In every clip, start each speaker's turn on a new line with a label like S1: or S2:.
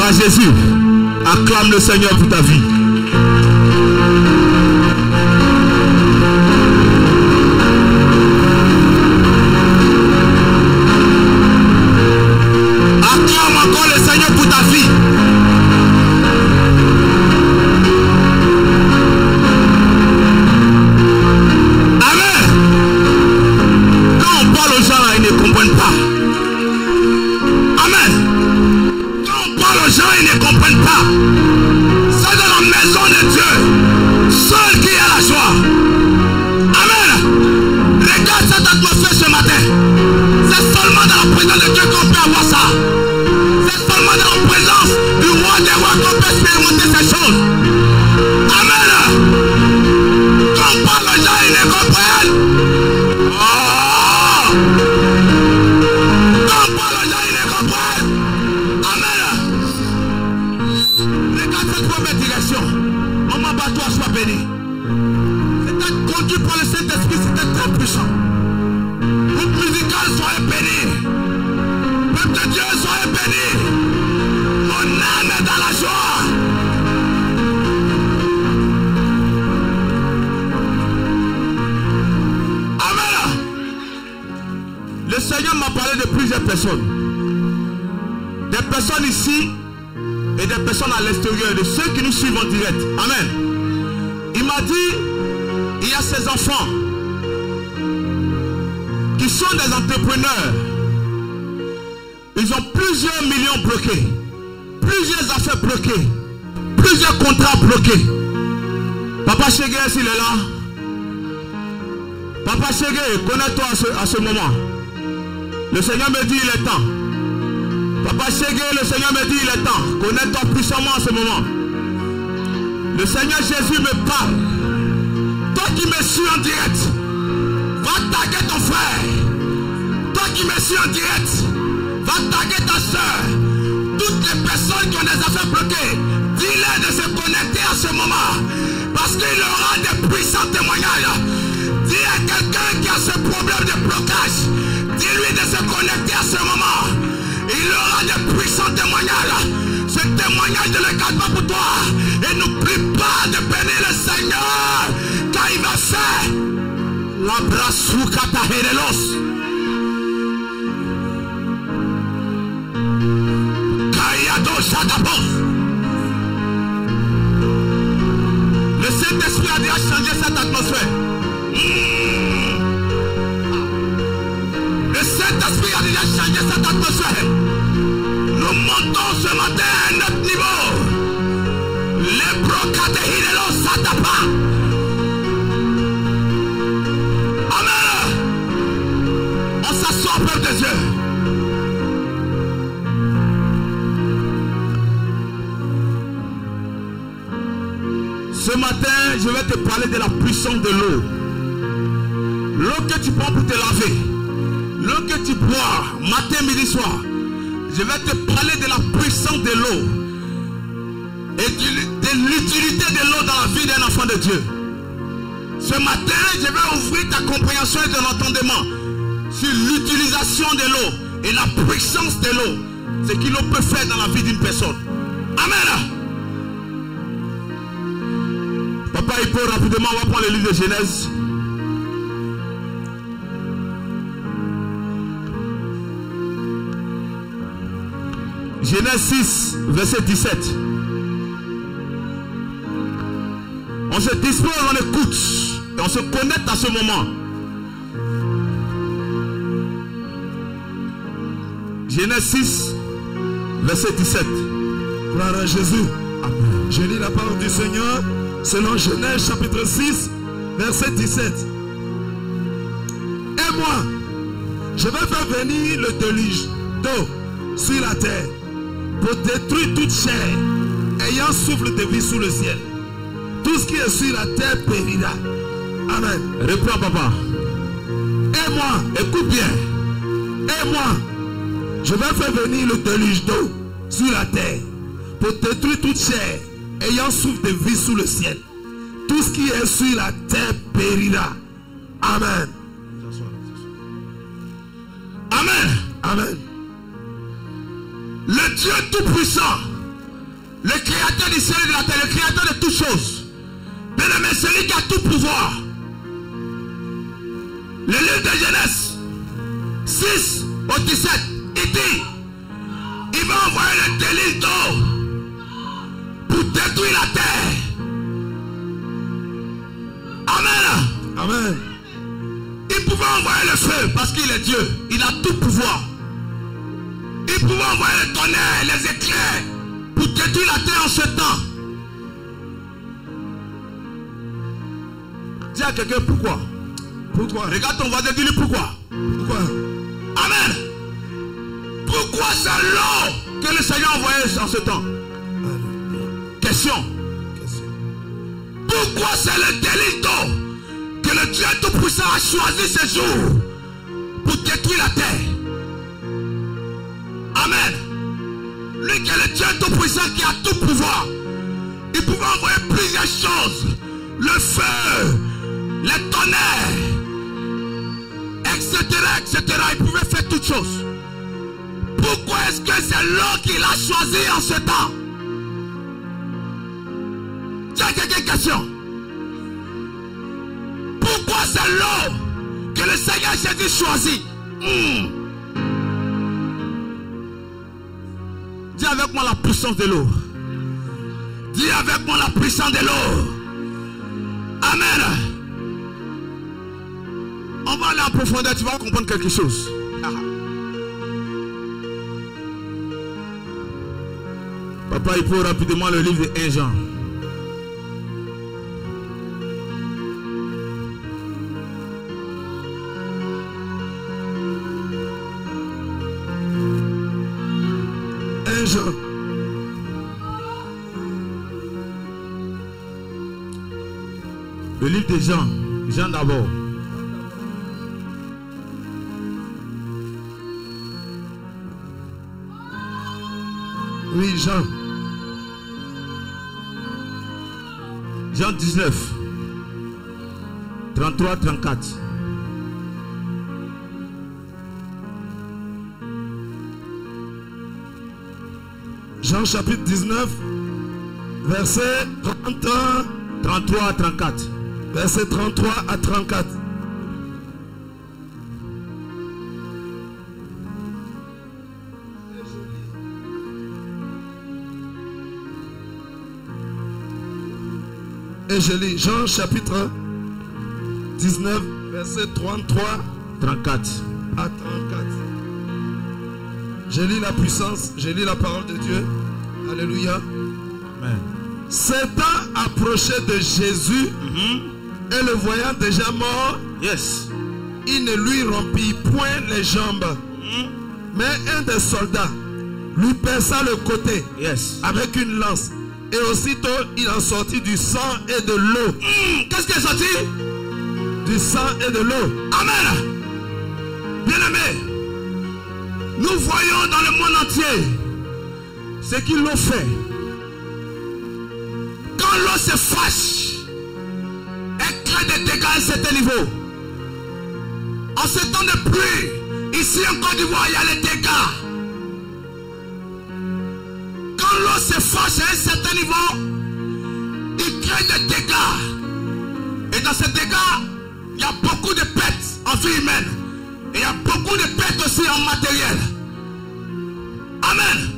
S1: à Jésus. Acclame le Seigneur pour ta vie. Acclame encore le Seigneur pour ta vie. Amen. Quand on parle aux gens là, ils ne comprennent pas. Amen. Quand on parle aux gens, ils ne comprennent pas. C'est dans la maison de Dieu seul qui a la joie. Amen. Regarde cette atmosphère ce matin. C'est seulement dans la présence de Dieu qu'on peut avoir ça. C'est seulement dans la présence du roi des rois qu'on peut expérimenter ces choses. Amen. Quand on parle aux gens, ils ne comprennent. Oh. Quand on parle aux gens, ils ne comprennent. Amen. Regarde cette première direction. Maman, bat-toi, sois béni. C'était conduit par le Saint-Esprit, c'était très puissant. Groupe musical, soyez bénis. Peuple de Dieu, soyez bénis. Mon âme est dans la joie. Amen. Le Seigneur m'a parlé de plusieurs personnes. Des personnes ici et des personnes à l'extérieur, de ceux qui nous suivent en direct. Amen. Il m'a dit, il y a ces enfants qui sont des entrepreneurs. Ils ont plusieurs millions bloqués, plusieurs affaires bloquées, plusieurs contrats bloqués. Papa Chégué, s'il est là. Papa Chégué, connais-toi à ce moment. Le Seigneur me dit il est temps. Papa Chégué, le Seigneur me dit il est temps. Connais-toi puissamment à ce moment. Le Seigneur Jésus me parle. Toi qui me suis en direct, va taguer ton frère. Toi qui me suis en direct, va taguer ta soeur. Toutes les personnes qui ont des affaires bloquées, dis-leur de se connecter à ce moment. Parce qu'il aura des puissants témoignages. Dis à quelqu'un qui a ce problème de blocage, dis-lui de se connecter à ce moment. Il aura des puissants témoignages. Ce témoignage ne le garde pas pour toi. Et n'oublie pas de bénir le Seigneur. Car il va faire la brasouka taherelos. Kayado Shadabos. Le Saint-Esprit a déjà changé cette atmosphère. Le Saint-Esprit a déjà changé cette atmosphère. Nous montons ce matin à un autre niveau. Les brocades hirelos satapa. Amen. On s'assoit, peuple de Dieu. Ce matin, je vais te parler de la puissance de l'eau. L'eau que tu prends pour te laver. L'eau que tu bois matin, midi, soir. Je vais te parler de la puissance de l'eau. Et de l'utilité de l'eau dans la vie d'un enfant de Dieu. Ce matin, je vais ouvrir ta compréhension et ton entendement sur l'utilisation de l'eau et la puissance de l'eau. Ce que l'eau peut faire dans la vie d'une personne. Amen. Papa, il peut rapidement, on va prendre le livre de Genèse. Genèse 6, verset 17. On se dispose, on écoute et on se connecte à ce moment. Genèse 6, verset 17.
S2: Gloire à Jésus. Amen. Je lis la parole du Seigneur selon Genèse chapitre 6, verset 17. Et moi, je vais faire venir le déluge d'eau sur la terre pour détruire toute chair ayant souffle de vie sous le ciel. Tout ce qui est sur la terre périra. Amen.
S1: Reprends, papa.
S2: Et moi, écoute bien. Et moi, je vais faire venir le déluge d'eau sur la terre pour détruire toute chair ayant souffle de vie sous le ciel. Tout ce qui est sur la terre périra. Amen.
S1: Amen.
S2: Amen.
S1: Le Dieu Tout-Puissant Le créateur du ciel et de la terre, le créateur de toutes choses. Bien-aimé, celui qui a tout pouvoir. Le livre de Genèse 6 au 17, il dit, il va envoyer le déluge d'eau pour détruire la terre. Amen.
S2: Amen.
S1: Il pouvait envoyer le feu parce qu'il est Dieu. Il a tout pouvoir. Il pouvait envoyer le tonnerre, les éclairs pour détruire la terre en ce temps. Dis à quelqu'un pourquoi.
S2: Pourquoi?
S1: Regarde ton voisin, dis-lui pourquoi.
S2: Pourquoi?
S1: Amen. Pourquoi c'est l'eau que le Seigneur a envoyé en ce temps? Question. Pourquoi c'est le déluge d'eau que le Dieu Tout-Puissant a choisi ce jour pour détruire la terre? Amen. Lui qui est le Dieu Tout-Puissant qui a tout pouvoir. Il pouvait envoyer plusieurs choses. Le feu, les tonnerres, etc., etc. Il pouvait faire toutes choses. Pourquoi est-ce que c'est l'eau qu'il a choisi en ce temps? Tiens, quelques questions. Pourquoi c'est l'eau que le Seigneur Jésus choisit? Dis avec moi la puissance de l'eau. Dis avec moi la puissance de l'eau. Amen. On va aller en profondeur, tu vas comprendre quelque chose. Papa, il faut rapidement le livre de 1 Jean.
S2: Jean.
S1: Le livre de Jean. Jean d'abord.
S2: Oui, Jean.
S1: Jean 19. 33-34.
S2: Jean chapitre 19, verset
S1: 33 à 34.
S2: Verset 33 à 34. Et je lis Jean chapitre 19, verset 33
S1: 34
S2: à 34. Je lis la puissance, je lis la parole de Dieu. Alléluia.
S1: Amen.
S2: Satan approchait de Jésus et le voyant déjà mort,
S1: Yes.
S2: il ne lui rompit point les jambes. Mais un des soldats lui perça le côté
S1: Yes.
S2: avec une lance. Et aussitôt il en sortit du sang et de l'eau.
S1: Qu'est-ce qui est sorti?
S2: Du sang et de l'eau.
S1: Amen. Bien-aimé, nous voyons dans le monde entier ce qu'ils l'ont fait. Quand l'eau se fâche, elle crée des dégâts à un certain niveau. En ce temps de pluie, ici en Côte d'Ivoire, il y a les dégâts. Quand l'eau se fâche à un certain niveau, il crée des dégâts. Et dans ces dégâts, il y a beaucoup de pertes en vie humaine. Et il y a beaucoup de pertes aussi en matériel. Amen.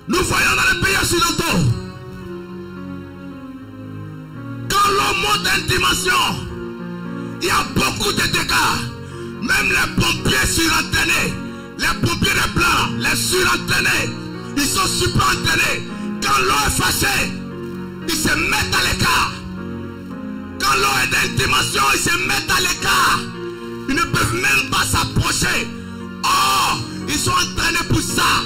S1: Nous voyons dans les pays occidentaux, quand l'eau monte à une dimension, il y a beaucoup de dégâts. Même les pompiers surentraînés, les pompiers de blanc, les surentraînés, ils sont super entraînés. Quand l'eau est fâchée, ils se mettent à l'écart. Quand l'eau est dans une dimension, ils se mettent à l'écart. Ils ne peuvent même pas s'approcher. Oh, ils sont entraînés pour ça.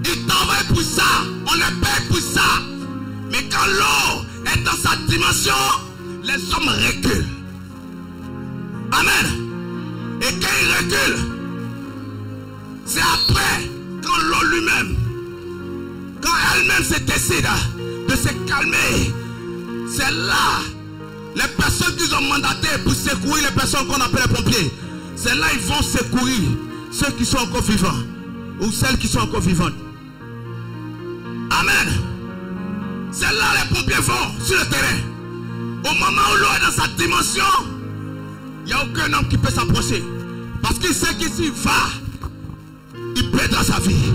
S1: Ils travaillent pour ça. On les paye pour ça. Mais quand l'eau est dans sa dimension, les hommes reculent. Amen. Et quand ils reculent, c'est après, quand l'eau lui-même, quand elle-même se décide de se calmer, c'est là, les personnes qu'ils ont mandatées pour secourir les personnes qu'on appelle les pompiers, c'est là ils vont secourir ceux qui sont encore vivants ou celles qui sont encore vivantes. Amen. C'est là les pompiers vont sur le terrain. Au moment où l'eau est dans sa dimension, il n'y a aucun homme qui peut s'approcher. Parce qu'il sait que s'il va, il perdra sa vie.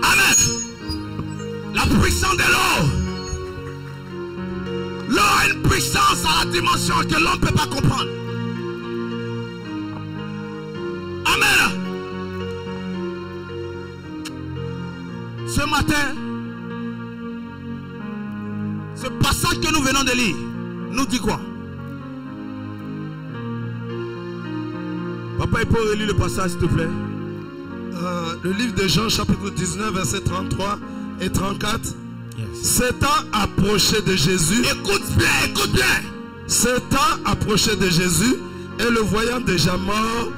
S1: Amen. La puissance de l'eau. L'eau a une puissance à la dimension que l'homme ne peut pas comprendre. Amen. Ce matin, ce passage que nous venons de lire nous dit quoi? Papa, il peut relire le passage, s'il te plaît?
S2: Le livre de Jean, chapitre 19, versets 33 et 34.
S1: Yes.
S2: Satan approchait de Jésus.
S1: Écoute bien, écoute bien.
S2: Satan approchait de Jésus et le voyant déjà mort,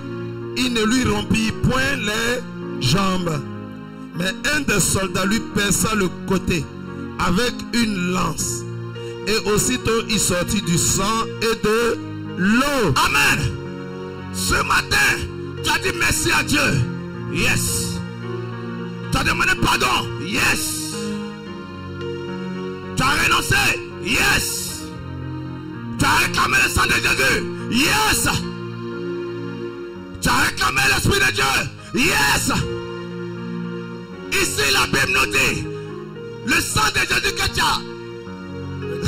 S2: il ne lui rompit point les jambes. Mais un des soldats lui perça le côté avec une lance. Et aussitôt il sortit du sang et de l'eau.
S1: Amen. Ce matin, tu as dit merci à Dieu. Yes. Tu as demandé pardon. Yes. Tu as renoncé. Yes. Tu as réclamé le sang de Jésus. Yes. Tu as réclamé l'Esprit de Dieu. Yes. Ici la Bible nous dit, le sang de Jésus que tu as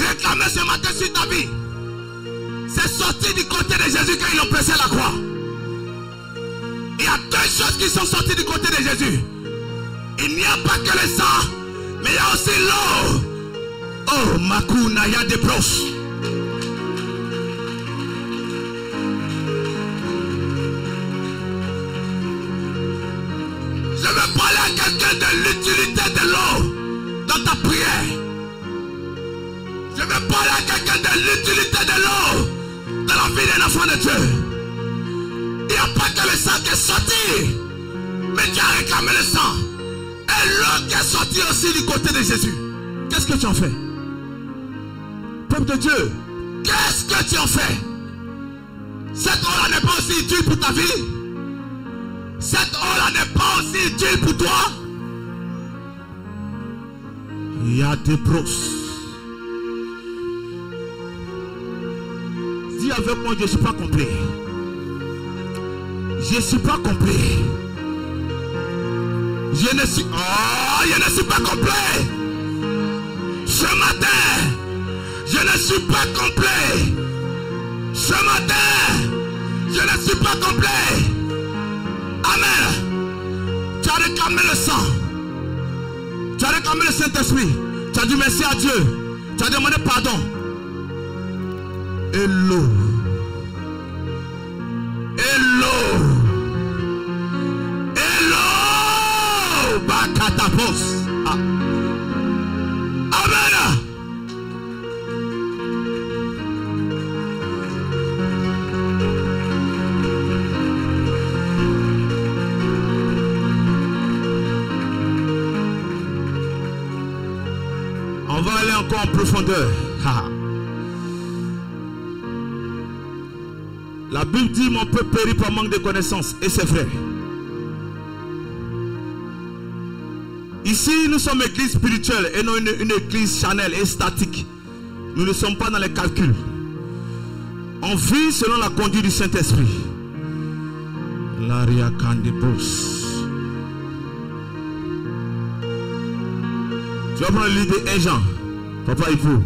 S1: réclamé ce matin sur ta vie, c'est sorti du côté de Jésus quand ils l'ont pressé à la croix. Il y a deux choses qui sont sorties du côté de Jésus. Il n'y a pas que le sang, mais il y a aussi l'eau. Oh, Makuna, il y a des proches. Je veux parler à quelqu'un de l'utilité de l'eau dans ta prière. Je veux parler à quelqu'un de l'utilité de l'eau dans la vie d'un enfant de Dieu. Il n'y a pas que le sang qui est sorti, mais tu as réclamé le sang. Et l'eau qui est sortie aussi du côté de Jésus. Qu'est-ce que tu en fais? Peuple de Dieu, qu'est-ce que tu en fais? Cette eau-là n'est pas aussi utile pour ta vie? Cette eau-là n'est pas aussi utile pour toi? Il y a des brosses. Dis avec moi, je ne suis pas complet. Je ne suis pas complet. Je ne suis pas complet. Ce matin, je ne suis pas complet. Ce matin, je ne suis pas complet. Amen. Tu as réclamé le sang. Tu as réclamé le Saint-Esprit. Tu as dit merci à Dieu. Tu as demandé pardon. Et l'eau. Et l'eau. Et l'eau. Bakatapos. Amen. On va aller encore en profondeur. La Bible dit mon peuple périt par manque de connaissances. Et c'est vrai. Ici, nous sommes une église spirituelle et non une église charnelle et statique. Nous ne sommes pas dans les calculs. On vit selon la conduite du Saint-Esprit. L'aria Candibus. Tu vas prendre le livre de 1 Jean. Papa, il faut.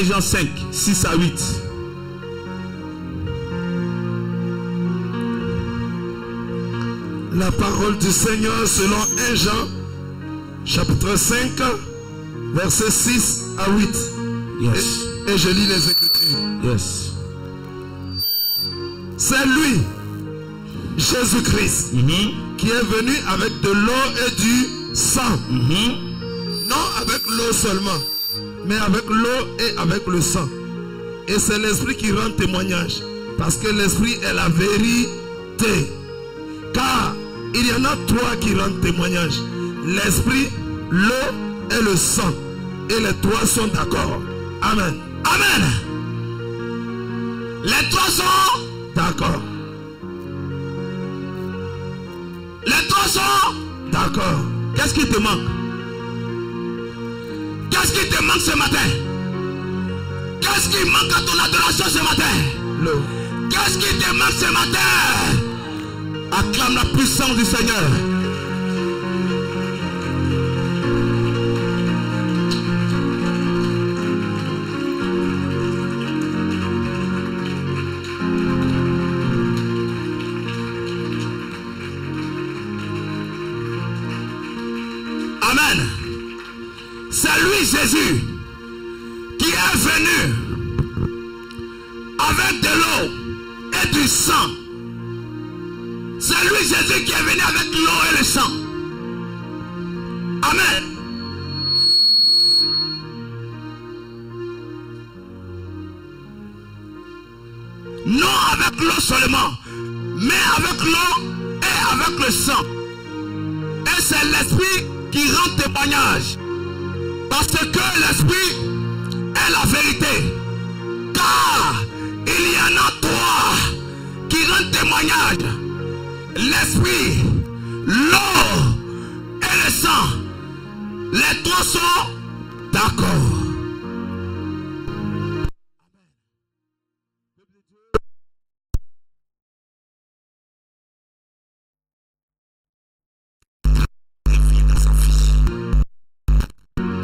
S1: Jean 5, 6 à 8.
S2: La parole du Seigneur selon 1 Jean, chapitre 5, verset 6 à 8.
S1: Yes.
S2: Et je lis les Écritures.
S1: Yes.
S2: C'est lui, Jésus-Christ, qui est venu avec de l'eau et du sang. Non avec l'eau seulement, mais avec l'eau et avec le sang. Et c'est l'Esprit qui rend témoignage, parce que l'Esprit est la vérité. Car il y en a trois qui rendent témoignage: l'Esprit, l'eau et le sang. Et les trois sont d'accord. Amen.
S1: Amen. Les 300.
S2: D'accord.
S1: Les 300.
S2: D'accord.
S1: Qu'est-ce qui te manque? Qu'est-ce qui te manque ce matin? Qu'est-ce qui manque à ton adoration ce matin?
S2: L'eau.
S1: Qu'est-ce qui te manque ce matin? Acclame la puissance du Seigneur. Amen. C'est lui Jésus qui est venu avec de l'eau et du sang. C'est lui Jésus qui est venu avec l'eau et le sang. Amen. Non avec l'eau seulement, mais avec l'eau et avec le sang. Et c'est l'esprit qui rend témoignage. Parce que l'esprit est la vérité. Car il y en a trois qui rendent témoignage. L'esprit, l'eau et le sang. Les trois sont d'accord.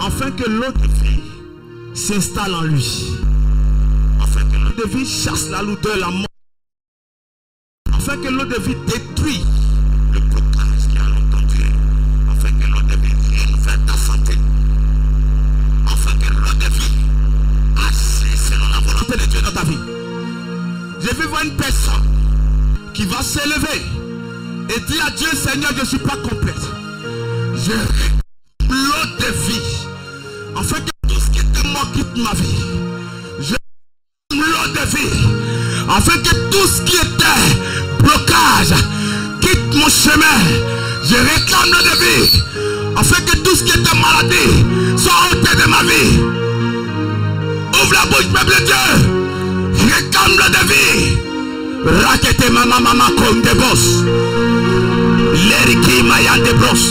S1: Afin que l'eau de vie s'installe en lui. Afin que l'eau de vie chasse la lourdeur, la mort. Afin que l'eau de vie détruit le blocage qui a longtemps duré. Afin que l'eau de vie vienne vers ta santé. Afin que l'eau de vie agisse selon la volonté de Dieu dans ta vie. Je vais voir une personne qui va s'élever et dire à Dieu, Seigneur, je ne suis pas complète. Je l'eau de vie. Afin que tout ce qui était mort quitte ma vie. Je l'eau de vie. Afin que tout ce qui était blocage quitte mon chemin. Je réclame l'eau de vie. Afin que tout ce qui était maladie soit ôté de ma vie. Ouvre la bouche, peuple de Dieu. Je réclame l'eau de vie. Rakete mama comme des boss. L'eriki mayan des bros.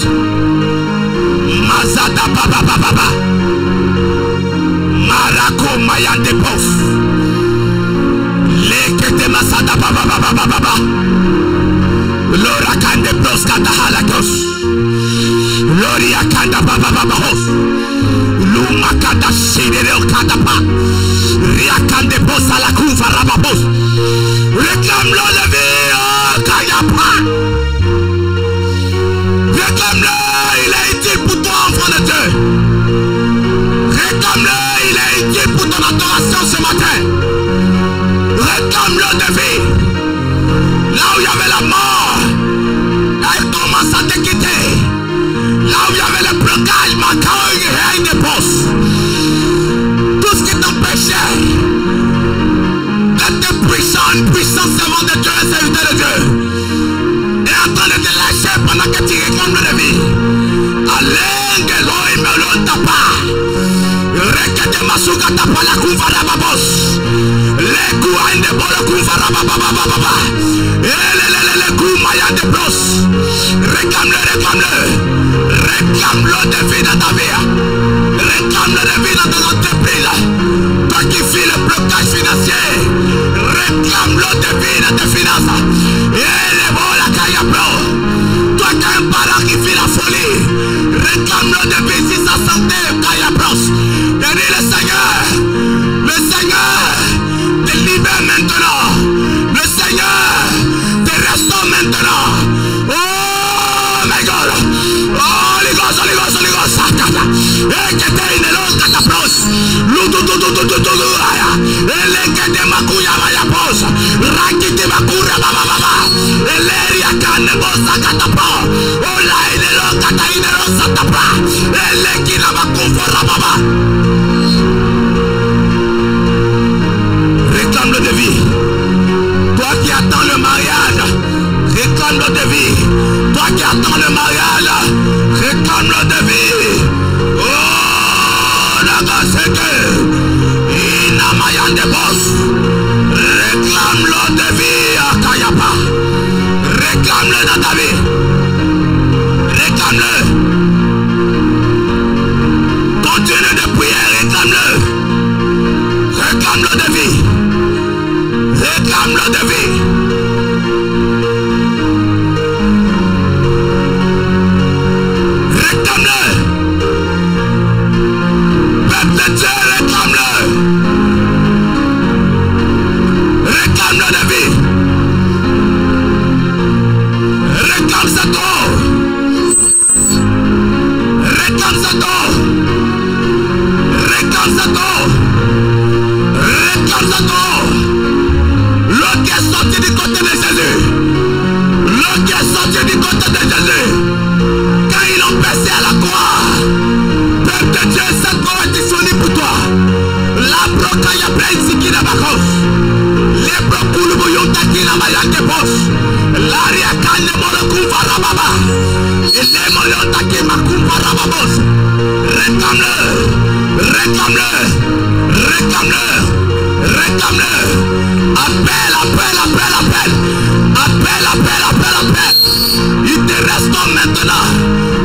S1: Mazada baba baba. Marako mayan de pof. Lekete masada baba baba baba. Lora kande bros kanda halakos. Loria kanda baba baba hos. Luma kanda shirere kanda pa. Ria kande bos ala kufa rababos. Réclame l'eau de vie, kayapa. Réclame-le, il est utile pour toi, enfant de Dieu. Réclame-le, il est utile pour ton adoration ce matin. Réclame-le de vie. Là où il y avait la mort, elle commence à te quitter. Là où il y avait le blocage, ma carrière est dépose. Tout ce qui t'empêchait d'être puissant, une puissance servante de Dieu et serviteur de Dieu, est en train de te lâcher pendant que tu réclames le vie. Allez, que l'eau et me tapa. Rekete masuka tapa la kuvara babos. Les coups de bolo kuvara bababa. Le coup maya de bros. Réclame-le, réclame-le. Réclame-le de vie dans ta vie. Réclame-le de vie dans ton entreprise. Toi qui vis le blocage financier. Réclame-le de vie dans tes finances. Et les bons la caille bro. Toi qui as un parent qui vit la folie. Réclame-le de vie si sa santé caille bros. Et dis le Seigneur te libère maintenant. Le Seigneur te restaure maintenant. Oh my God. Oh les gosses, les gosses, les gosses. Et que t'es une longue catapros. Et les que t'es makuya vaya pos. Rakite makura baba. Et les riakane bosa catapro. Oh là il est long kataine rosa tapa. Et les qui n'a pas confort baba. Réclame-le de vie. Toi qui attends le mariage, réclame-le de vie. Toi qui attends le mariage, réclame-le de vie. Oh, la gasse que il n'a mayan de boss.
S2: Réclame l'eau de vie à Kayapa. Réclame-le dans ta vie. Réclame-le. Continue de prier, réclame-le. Réclame-le de vie. Réclame-le de vie. Réclame-le. Peuple de Dieu, réclame-le. Réclame-le de vie. Réclame cette eau. Réclame cette eau. Réclame cette eau. Réclame cette eau. L'eau qui est sortie du côté de Jésus. L'eau qui est sortie du côté de Jésus. Quand ils l'ont percé à la croix. Peuple de Dieu, cette eau est disponible pour toi. La broca y a plein de qui n'a pas cause. Les brocoules bouillonta qui n'a pas de poche. L'aria canne molokumva rababa. Et les molonta qui makumva rababos. Réclame-le. Réclame-le. Réclame-le. Réclame-le. Appelle, appelle, appelle, appelle. Appelle, appelle, appelle, appelle. Il te reste maintenant.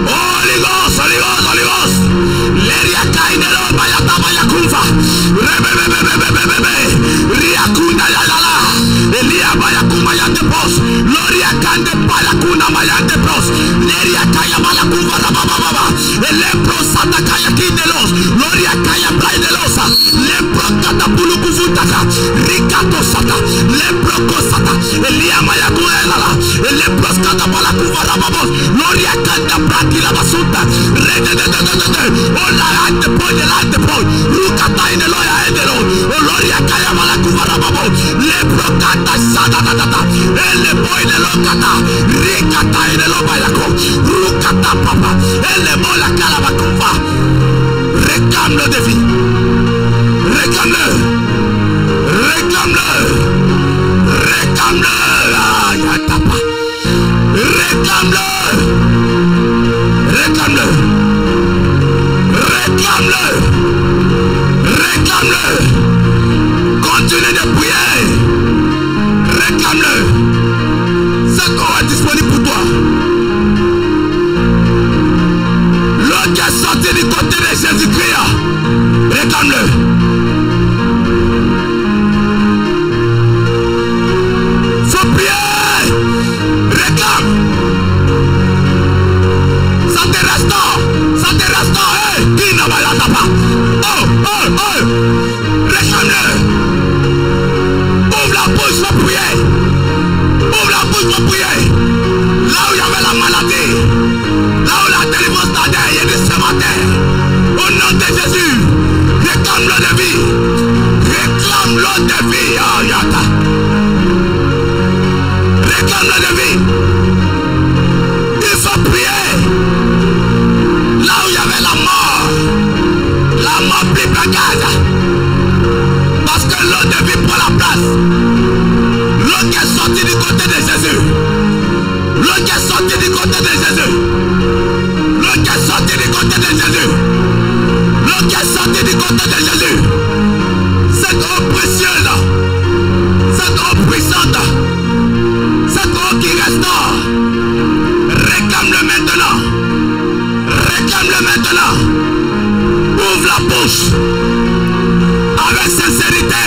S2: Holy Ghost, Holy Ghost, Holy Ghost. Leria kainelo bayata bayakumva. Rebebebebebebebe. Riakunda yalala. Elia bayakuma yante pos. Loria kande bayakuna mayante pos. Leria kaya bayakumva rabababa. Elepro sata kaya kindelos. Loria kaya braidelosa. Lepro kata bulu kuvutaka. Rikato sata. Lepro kosata. Elia mayakuna yalala. Elepro kata balakuva rababos. Loria kanda brakila basuta. Ola ante poi, ante poi. Rukata ineloya endelo. Loria kaya balakuva rababos. Lepro kata sata tata. Ele poi nelokata. Rikata inelo bayako. Rukata papa. Ele mola kalabakuva. Réclame-le de vie. Réclame-le. Réclame-le. Réclame-le. Ayatapa. Réclame-le. Réclame-le. Réclame-le. Réclame-le. Continue de prier. Réclame-le. Cette eau est disponible pour toi. L'eau qui est sortie du côté de Jésus-Christ. Réclame-le. Faut prier. Réclame. Ça te restaure. Ça te restaure. Qui n'a pas la tapa. Oh, oh, oh. Réclame-le. Ouvre la bouche pour prier. Ouvre la bouche pour prier. Là où il y avait la maladie. Là où la délivrance tardait, il y a des ce matin. Au nom de Jésus. Réclame-le de vie. Réclame-le de vie. Oh, yata. Réclame-le de vie. Il faut prier. Là où il y avait la mort plus placage. Parce que l'eau de vie prend la place. L'eau qui est sortie du côté de Jésus. L'eau qui est sortie du côté de Jésus. L'eau qui est sortie du côté de Jésus. L'eau qui est sortie du côté de Jésus. Cette eau précieuse. Cette eau puissante. Cette eau qui restaure. Réclame-le maintenant. Réclame-le maintenant. Ouvre la bouche. Avec sincérité.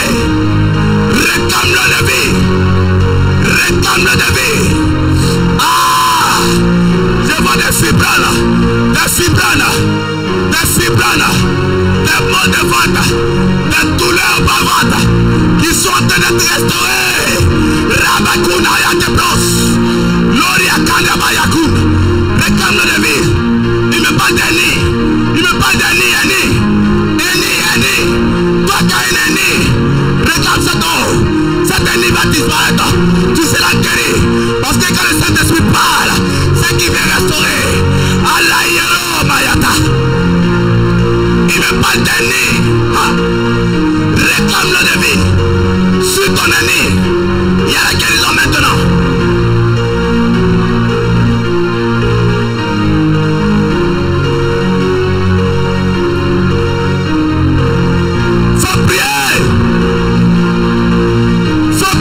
S2: Réclame-le de vie. Réclame-le de vie. Ah! Je vois des fibrones. Des fibrones. Des fibrones. Des maux de ventre. Des douleurs par ventre. Qui sont en train d'être restaurés. Rabakuna Yatebros. Loria Kanabayaku. Réclame-le de vie. Il me parle d'Eni. Il me parle d'Eni. Eni. Toi qui as un Eni. Réclame cette eau. Cet Eni va disparaître. Tu seras guéri. Parce que quand le Saint-Esprit parle, c'est qui vient restaurer. Allah Yero Mayata. Il me parle d'Eni. Réclame-le de vie. Sur ton Eni. Il y a la guérison maintenant. Faut prier. Faut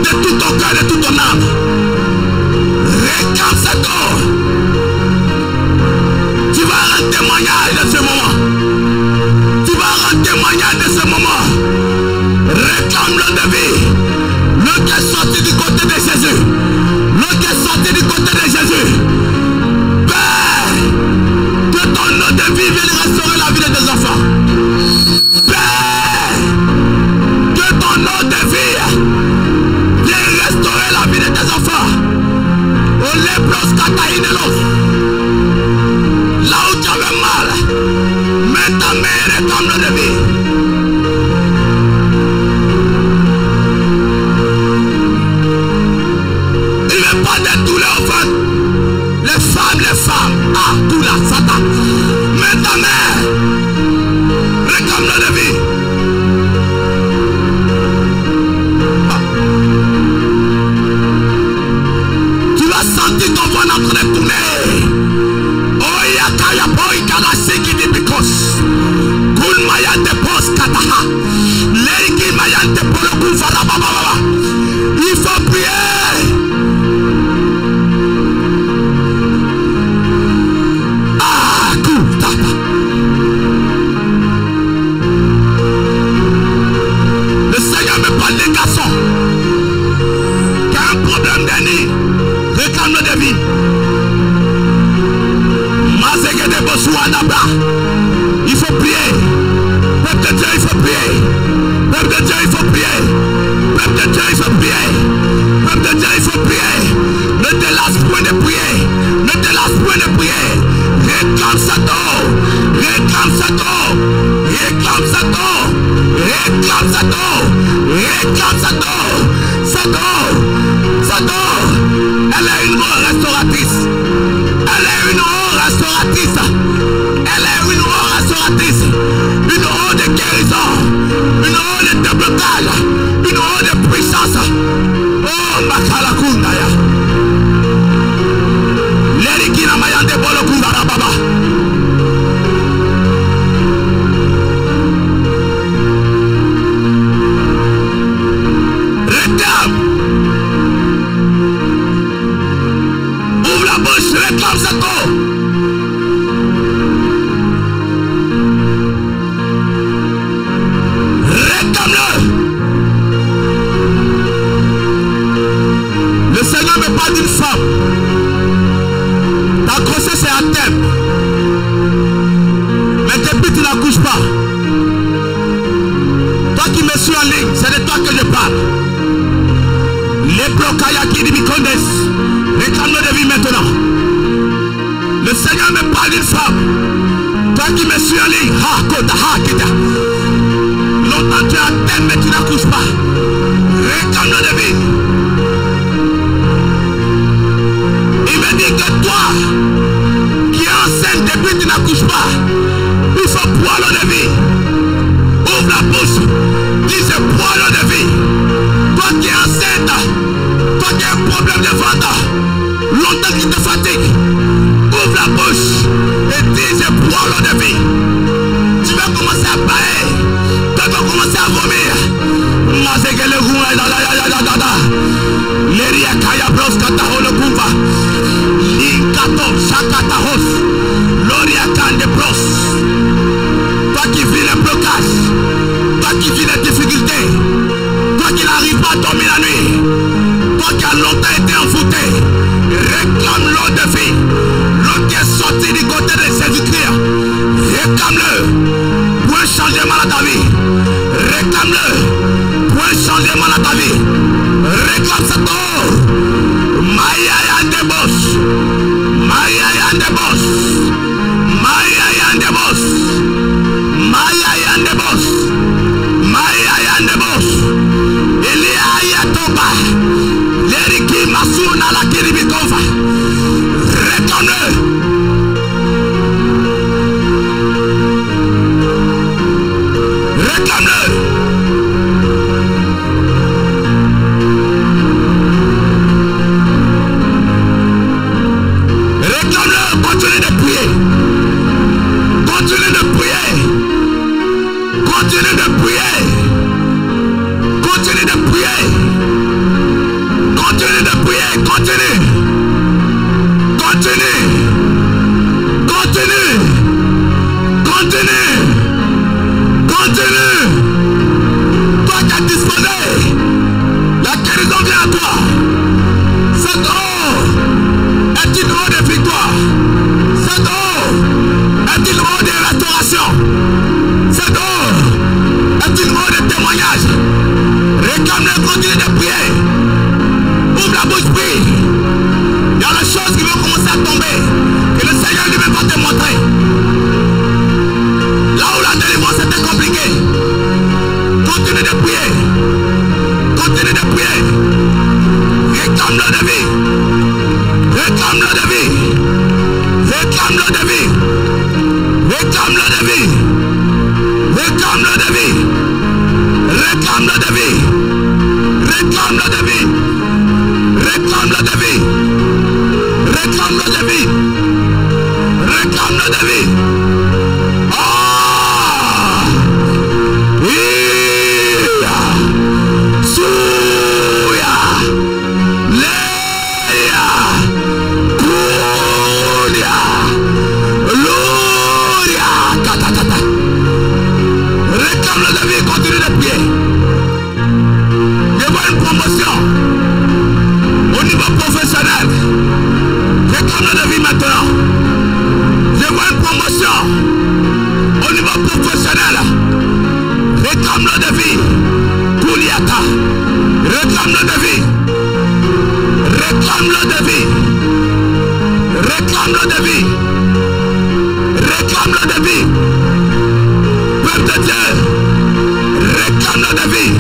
S2: de tout ton cœur, de toute ton âme. Réclame cet or. Tu vas rendre témoignage de ce moment. Tu vas rendre témoignage de ce moment. Réclame l'eau de vie. L'eau qui est sorti du côté de Jésus. L'eau qui est sorti du côté de Jésus. Père, que ton eau de vie vienne restaurer la vie de tes enfants. Père, que ton eau de vie vienne restaurer la vie de tes enfants. Au lébros kataïnelos. Là où tu avais mal, mets ta main et réclame l'eau de vie. Il ne veut pas de douleur au ventre. Les femmes, ah, tout là, Satan. Mets ta main, réclame l'eau de vie. Ah. Tu vas sentir ton ventre en train de tourner. Oh, yakaya boy, kalasiki di bikos. Kul mayante pos kataha. Leiki mayante polo kufara baba. Il faut prier. Le Seigneur me parle des garçons qui ont un problème d'année. Réclame le devis. Mazege de Bosuanaba. Il faut prier. Peuple de Dieu, il faut prier. Peuple de Dieu, il faut prier. Peuple de Dieu, il faut prier. Peuple de Dieu, il faut prier. Ne te lasse point de prier. Ne te lasse point de prier. Réclame sa eau. Réclame sa eau. Réclame sa eau. Réclame sa eau. Réclame sa eau. Sa eau. Sa eau. Elle est une eau restauratrice. Elle est une eau restauratrice. Elle est une eau restauratrice. Une eau de guérison. Une eau de déblocage. Une eau de puissance. Oh, Makalakundaya. L'Erikina Mayande Bolokundara Baba. Réclame. Ouvre la bouche, réclame cette eau. Réclame-le. Le Seigneur me parle d'une femme. Ta grossesse est à terme. Mais depuis tu n'accouches pas. Toi qui me suis en ligne, c'est de toi que je parle. Les blocayaki de Mikondes. Réclame-le de vie maintenant. Le Seigneur me parle d'une femme. Toi qui me suis en ligne. Ha, kota, ha, kita. Longtemps tu es à terme mais tu n'accouches pas. Réclame-le de vie. Il me dit que toi qui es enceinte depuis tu n'accouches pas, il faut boire l'eau de vie. Ouvre la bouche. Dis je bois l'eau de vie. Toi qui es enceinte, toi qui as un problème de ventre, longtemps qui te fatigue, ouvre la bouche et dis je bois l'eau de vie. Tu vas commencer à bailler. Tu vas commencer à vomir. Leria kaya bros kataholo kumva. Linkato shakatahos. Loria kande bros. Toi qui vis le blocage. Toi qui vis les difficultés. Toi qui n'arrives pas à dormir la nuit. Toi qui as longtemps été envoûté. Réclame l'eau de vie. L'eau qui est sortie du côté de Jésus-Christ. Réclame-le. Pour un changement dans ta vie. Réclame-le. Pour un changement dans ta vie. Réclame cette eau. Maya yande boss. Maya yande boss. Maya yande boss. Maya yande boss. Maya yande boss. Elia yatoba. L'eriki masuna la kiribikova. Réclame-le. Réclame-le.
S1: Réclame-le de vie. Réclame-le de vie. Réclame-le de vie. Réclame-le de vie. Réclame-le de vie. Réclame-le de vie. Réclame-le de vie. Réclame-le de vie. Réclame-le de vie. Réclame-le de vie. Oh! Souya! Léa! Koulia! Louria! Katatata! Réclame-le de vie, continue de prier. Je vois une promotion au niveau professionnel. Réclame-le de vie maintenant. Je vois une promotion au niveau professionnel. Réclame-le de vie. Kouliata. Réclame-le de vie. Réclame-le de vie. Réclame-le de vie. Réclame-le de vie. Peuple de Dieu. Réclame-le de vie.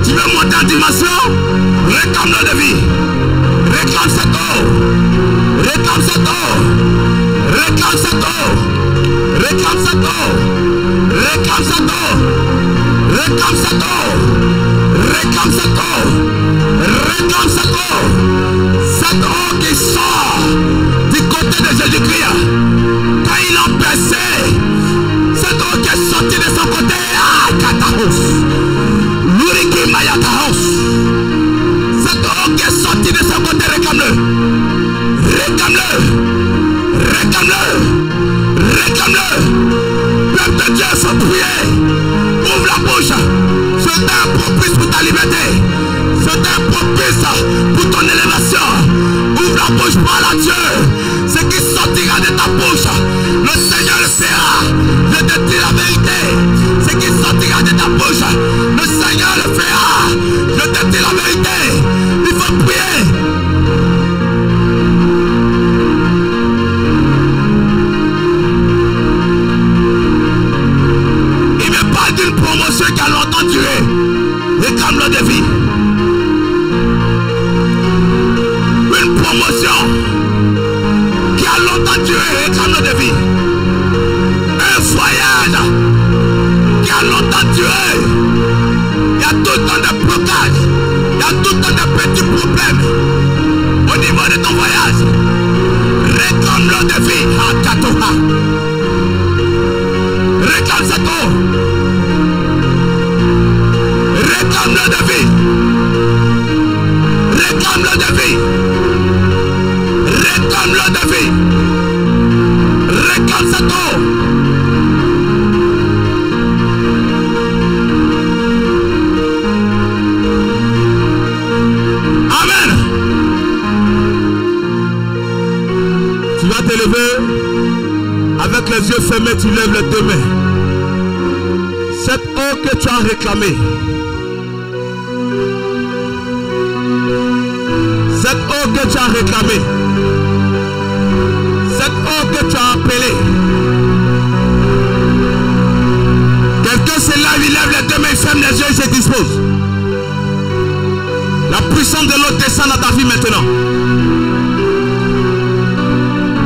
S1: Tu veux monter en dimension? Réclame-le de vie. Réclame cette eau. Réclame cette eau. Réclame cette eau. Réclame cette eau. Réclame cette eau. Réclame cette eau. Réclame cette eau. Réclame cette eau. Cette eau qui sort du côté de Jésus-Christ. Quand il a percé, cette eau qui est sortie de son côté. Ah, Katahos. Luriki Mayatahos. Cette eau qui est sortie de son côté, réclame-le. Réclame-le. Réclame-le. Réclame-le. Peuple de Dieu, faut prier. Ouvre la bouche. C'est un propice pour ta liberté. C'est un propice pour ton élévation. Ouvre la bouche, parle à Dieu. Ce qui sortira de ta bouche, le Seigneur le fera. Je te dis la vérité. Ce qui sortira de ta bouche, le Seigneur le fera. Je te dis la vérité. Il faut prier. D'une promotion qui a longtemps duré. Réclame-le de vie. Une promotion qui a longtemps duré. Réclame-le de vie. Un voyage qui a longtemps duré. Il y a tout le temps de blocages. Il y a tout le temps de petits problèmes au niveau de ton voyage. Réclame-le de vie. Réclame cette eau. Réclame-le de vie. Réclame-le de vie. Réclame-le de vie. Réclame cette eau. Amen. Tu vas te lever. Avec les yeux fermés, tu lèves les deux mains. Cette eau que tu as réclamée. Cette eau que tu as réclamée, cette eau que tu as appelée, quelqu'un se lève, il lève les deux mains, il ferme les yeux, il se dispose. La puissance de l'eau descend dans ta vie maintenant.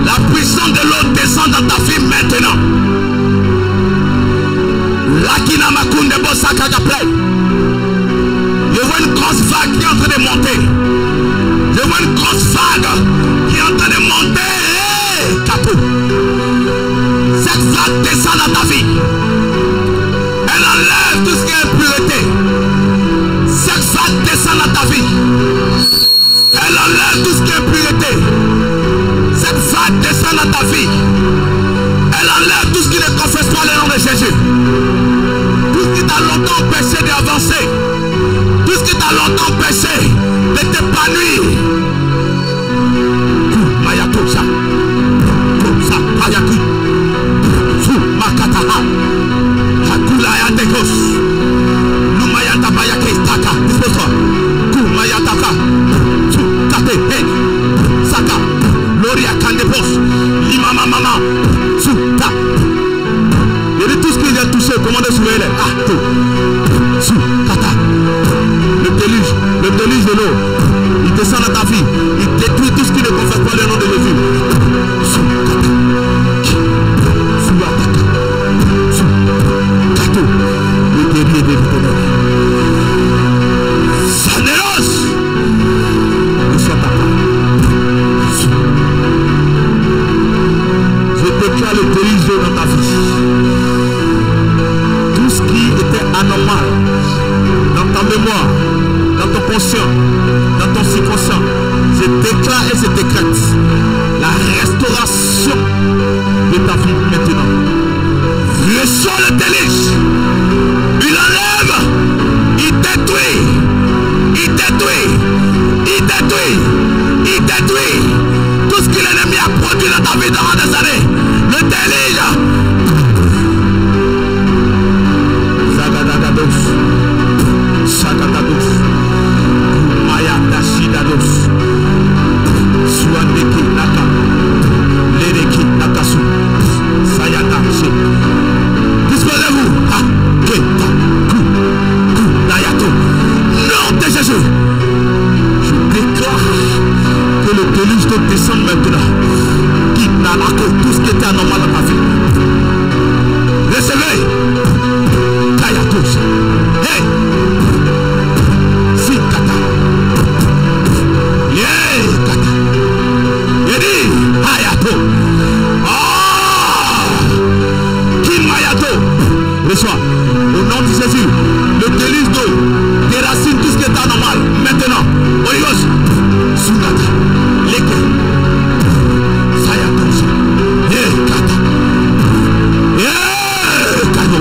S1: La puissance de l'eau descend dans ta vie maintenant. Lakina Makunde Bosaka Gaplay. Je vois une grosse vague qui est en train de monter. Je vois une grosse vague qui est en train de monter. Hey, Capou. Cette vague descend dans ta vie. Elle enlève tout ce qui est impureté. Cette vague descend dans ta vie. Elle enlève tout ce qui est impureté. Cette vague descend dans ta vie. Elle enlève tout ce qui ne confesse pas le nom de Jésus. Tout ce qui t'a longtemps empêché d'avancer. Tout ce qui t'a longtemps empêché de t'épanouir. Mayatosa. Tosa Hayaki. Su Makataha. Hakulaya Dekos. Lumayanta Bayake Taka. Dispose-toi. Kumayataka. Su Kate. Hey. Saka. Loria Kandepos. Limama Mama. Su Ta. Il dit tout ce qui vient toucher. Commandez sur les lèvres. Ah, tout. Su Kata. Le déluge de l'eau, il descend mémoire, dans ton conscient, dans ton subconscient. Je déclare et je décrète la restauration de ta vie maintenant. Reçois le déluge. Il enlève, il détruit, il détruit, il détruit, il détruit tout ce que l'ennemi a produit dans ta vie durant des années. Le déluge. Zagadagados, Sagadados, Mayatasidados, Suandeki Naka, Lereki Nakasu, Sayatashi. Disposez-vous. Keta, Nayato. Nom de Jésus. Je déclare que le déluge te descende maintenant. Quitte tout ce qui était anormal dans ta vie. Recevez. Kayatos. Hey. Si Kata. Yeah Kata. Yedi. Hayato. Oh. Kin Mayato. Reçois. Au nom de Jésus. Le déluge d'eau déracine tout ce qui est anormal. Maintenant. Holy Ghost. Sugata. Leke. Sayatos. Yeah Kata. Yeah Kano.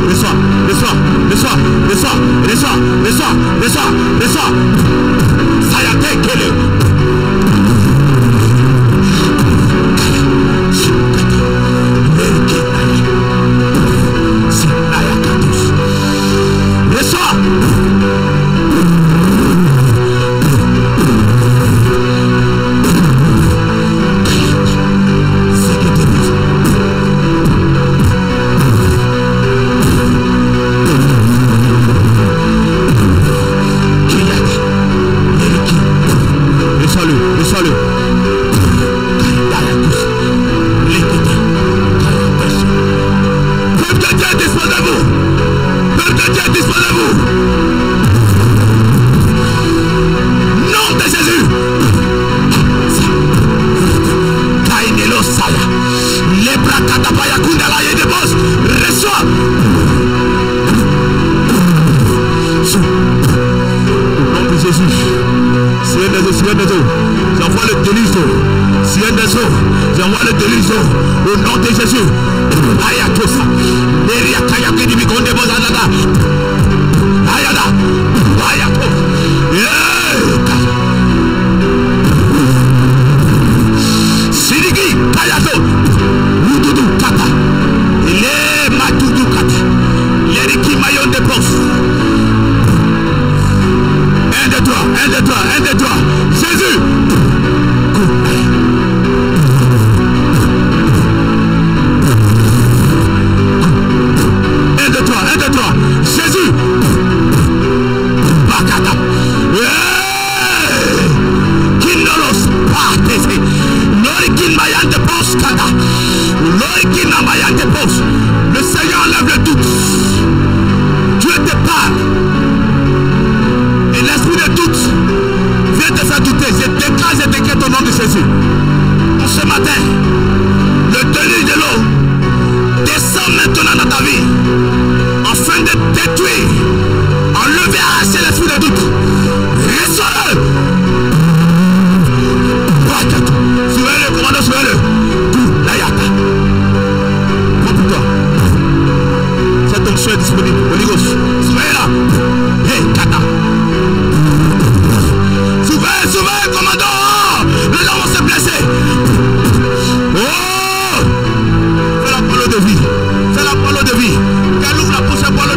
S1: Reçois, reçois, reçois, reçois, reçois, reçois, reçois, reçois. Sayate Kele. Reçois. Reçois-le. Peuple de Dieu, disposez-vous. Peuple de Dieu, disposez-vous. Nom de Jésus. Kainelo Saya. Lebra Katapaya Kundala Yedebos. Reçois. Au nom de Jésus. Seigneur des eaux, j'envoie le déluge d'eau. Seigneur des eaux, j'envoie le déluge d'eau. Au nom de Jésus. Ayakosa. Neria Kayake di Bikonde Bozadada. Ayada. Ayako. Sidiki Kayato. Ududu Kata. Il est Matudu Kata. Leriki Mayon de Pof. Un de toi. Jésus. Un de toi. Jésus. Bakata. Kindolos partese. Lorikin Mayante Pos Kata. Lorikin Mayante Pos. Le Seigneur enlève le doute. Dieu te parle. Et l'esprit de doute vient te faire douter. Je décrète au nom de Jésus. En ce matin, le déluge de l'eau descend maintenant dans ta vie afin de détruire, enlever, arracher l'esprit de doute. Reçois-le. Souvez-le, commandant, souvez-le. Layata. Prends pour toi. Cette onction est disponible. Holy Ghost. Souvez-la. Hey, Kata. Souvez, commandant. Les gens vont se blesser. Oh. Fais la parole de vie. Qu'elle ouvre la bouche et boit l'eau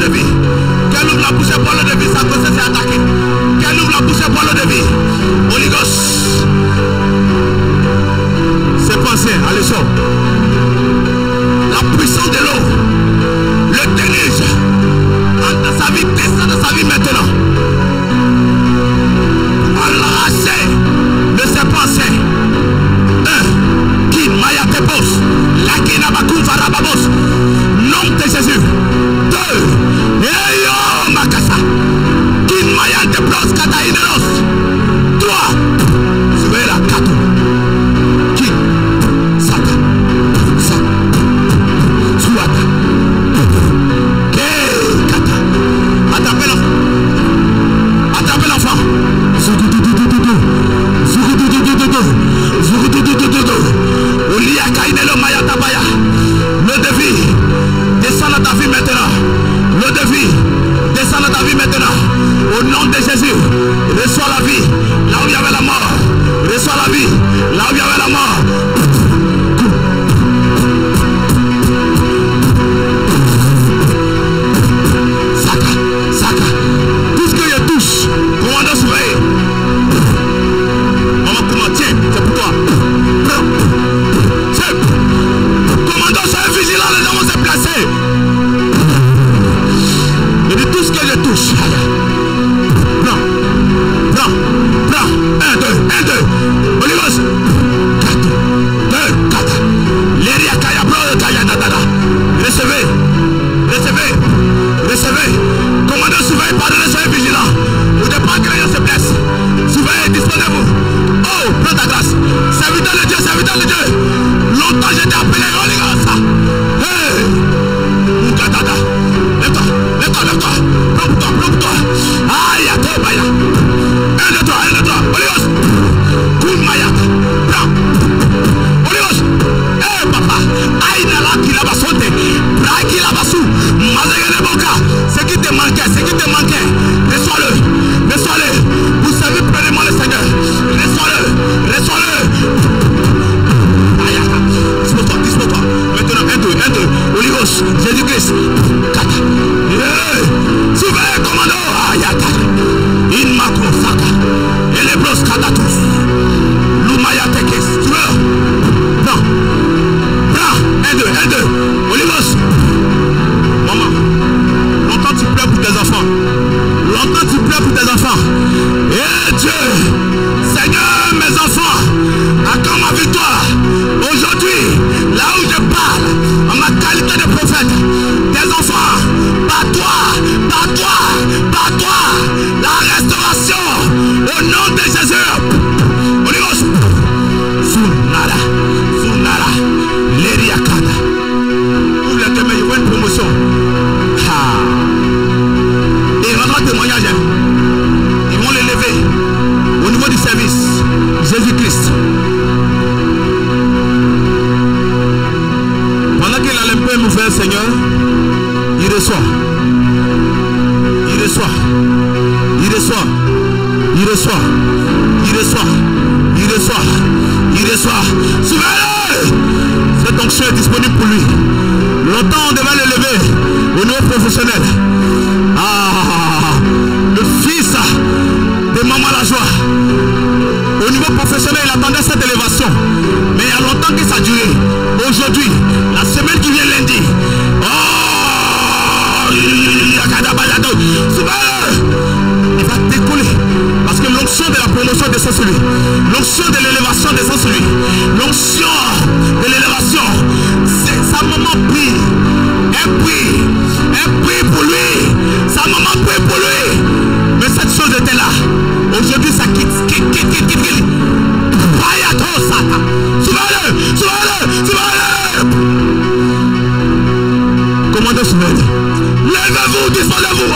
S1: de vie. Sa grossesse est attaquée. Qu'elle ouvre la bouche et boit l'eau de vie. Holy Ghost. C'est pensé. Allez, sort. La puissance de l'eau. Le déluge. Dans sa vie, descend dans sa vie maintenant. Arracher de ses pensées. Qui Mayatepos, la Kinabakou Farababos, nom de Jésus. 2. Eyo Makasa, Qui Mayatepos Kataineros. 3. Suela Kato, Qui Sata, Suata, Kata. Attrapez-le. manquait. Reçois-le. Reçois-le. Vous savez pleinement le Seigneur. Reçois-le. Reçois-le. Dispose-toi, dispose-toi. Maintenant, un, deux. Holy Ghost, Jésus-Christ. Surveille, commando. In Mako Saka. Et les bros Kadatus. Lumaya Tekes. Tu veux? Prends. Prends. Un, deux. Holy Ghost. Maman, longtemps tu pleures pour tes enfants. Longtemps tu pleures pour tes enfants. Et Dieu, Seigneur, mes enfants, accorde ma victoire. Aujourd'hui, là où je parle, en ma qualité de prophète, tes enfants, par toi, la restauration, au nom de Jésus. Holy Ghost. Sunara, Leriakada. Ouvre les deux mains, il y a une promotion. Et il rendra témoignage. Ils vont l'élever au niveau du service. Jésus-Christ. Pendant qu'il a le pain nous faire, Seigneur, il reçoit. Souverain! Cette onction est disponible pour lui. Longtemps on devait l'élever au niveau professionnel. Le fils de Maman la joie. Au niveau professionnel, il attendait cette élévation. Mais il y a longtemps que ça a duré. Aujourd'hui, la semaine qui vient lundi. Il va décoller. Parce que l'onction de la promotion descend sur lui. L'onction de l'élévation descend sur lui. L'onction de l'élévation. Sa maman prie. Elle prie pour lui. Sa maman prie pour lui. Mais cette chose était là. Aujourd'hui, ça quitte. Commandez, souverain. Levez-vous, disposez-vous.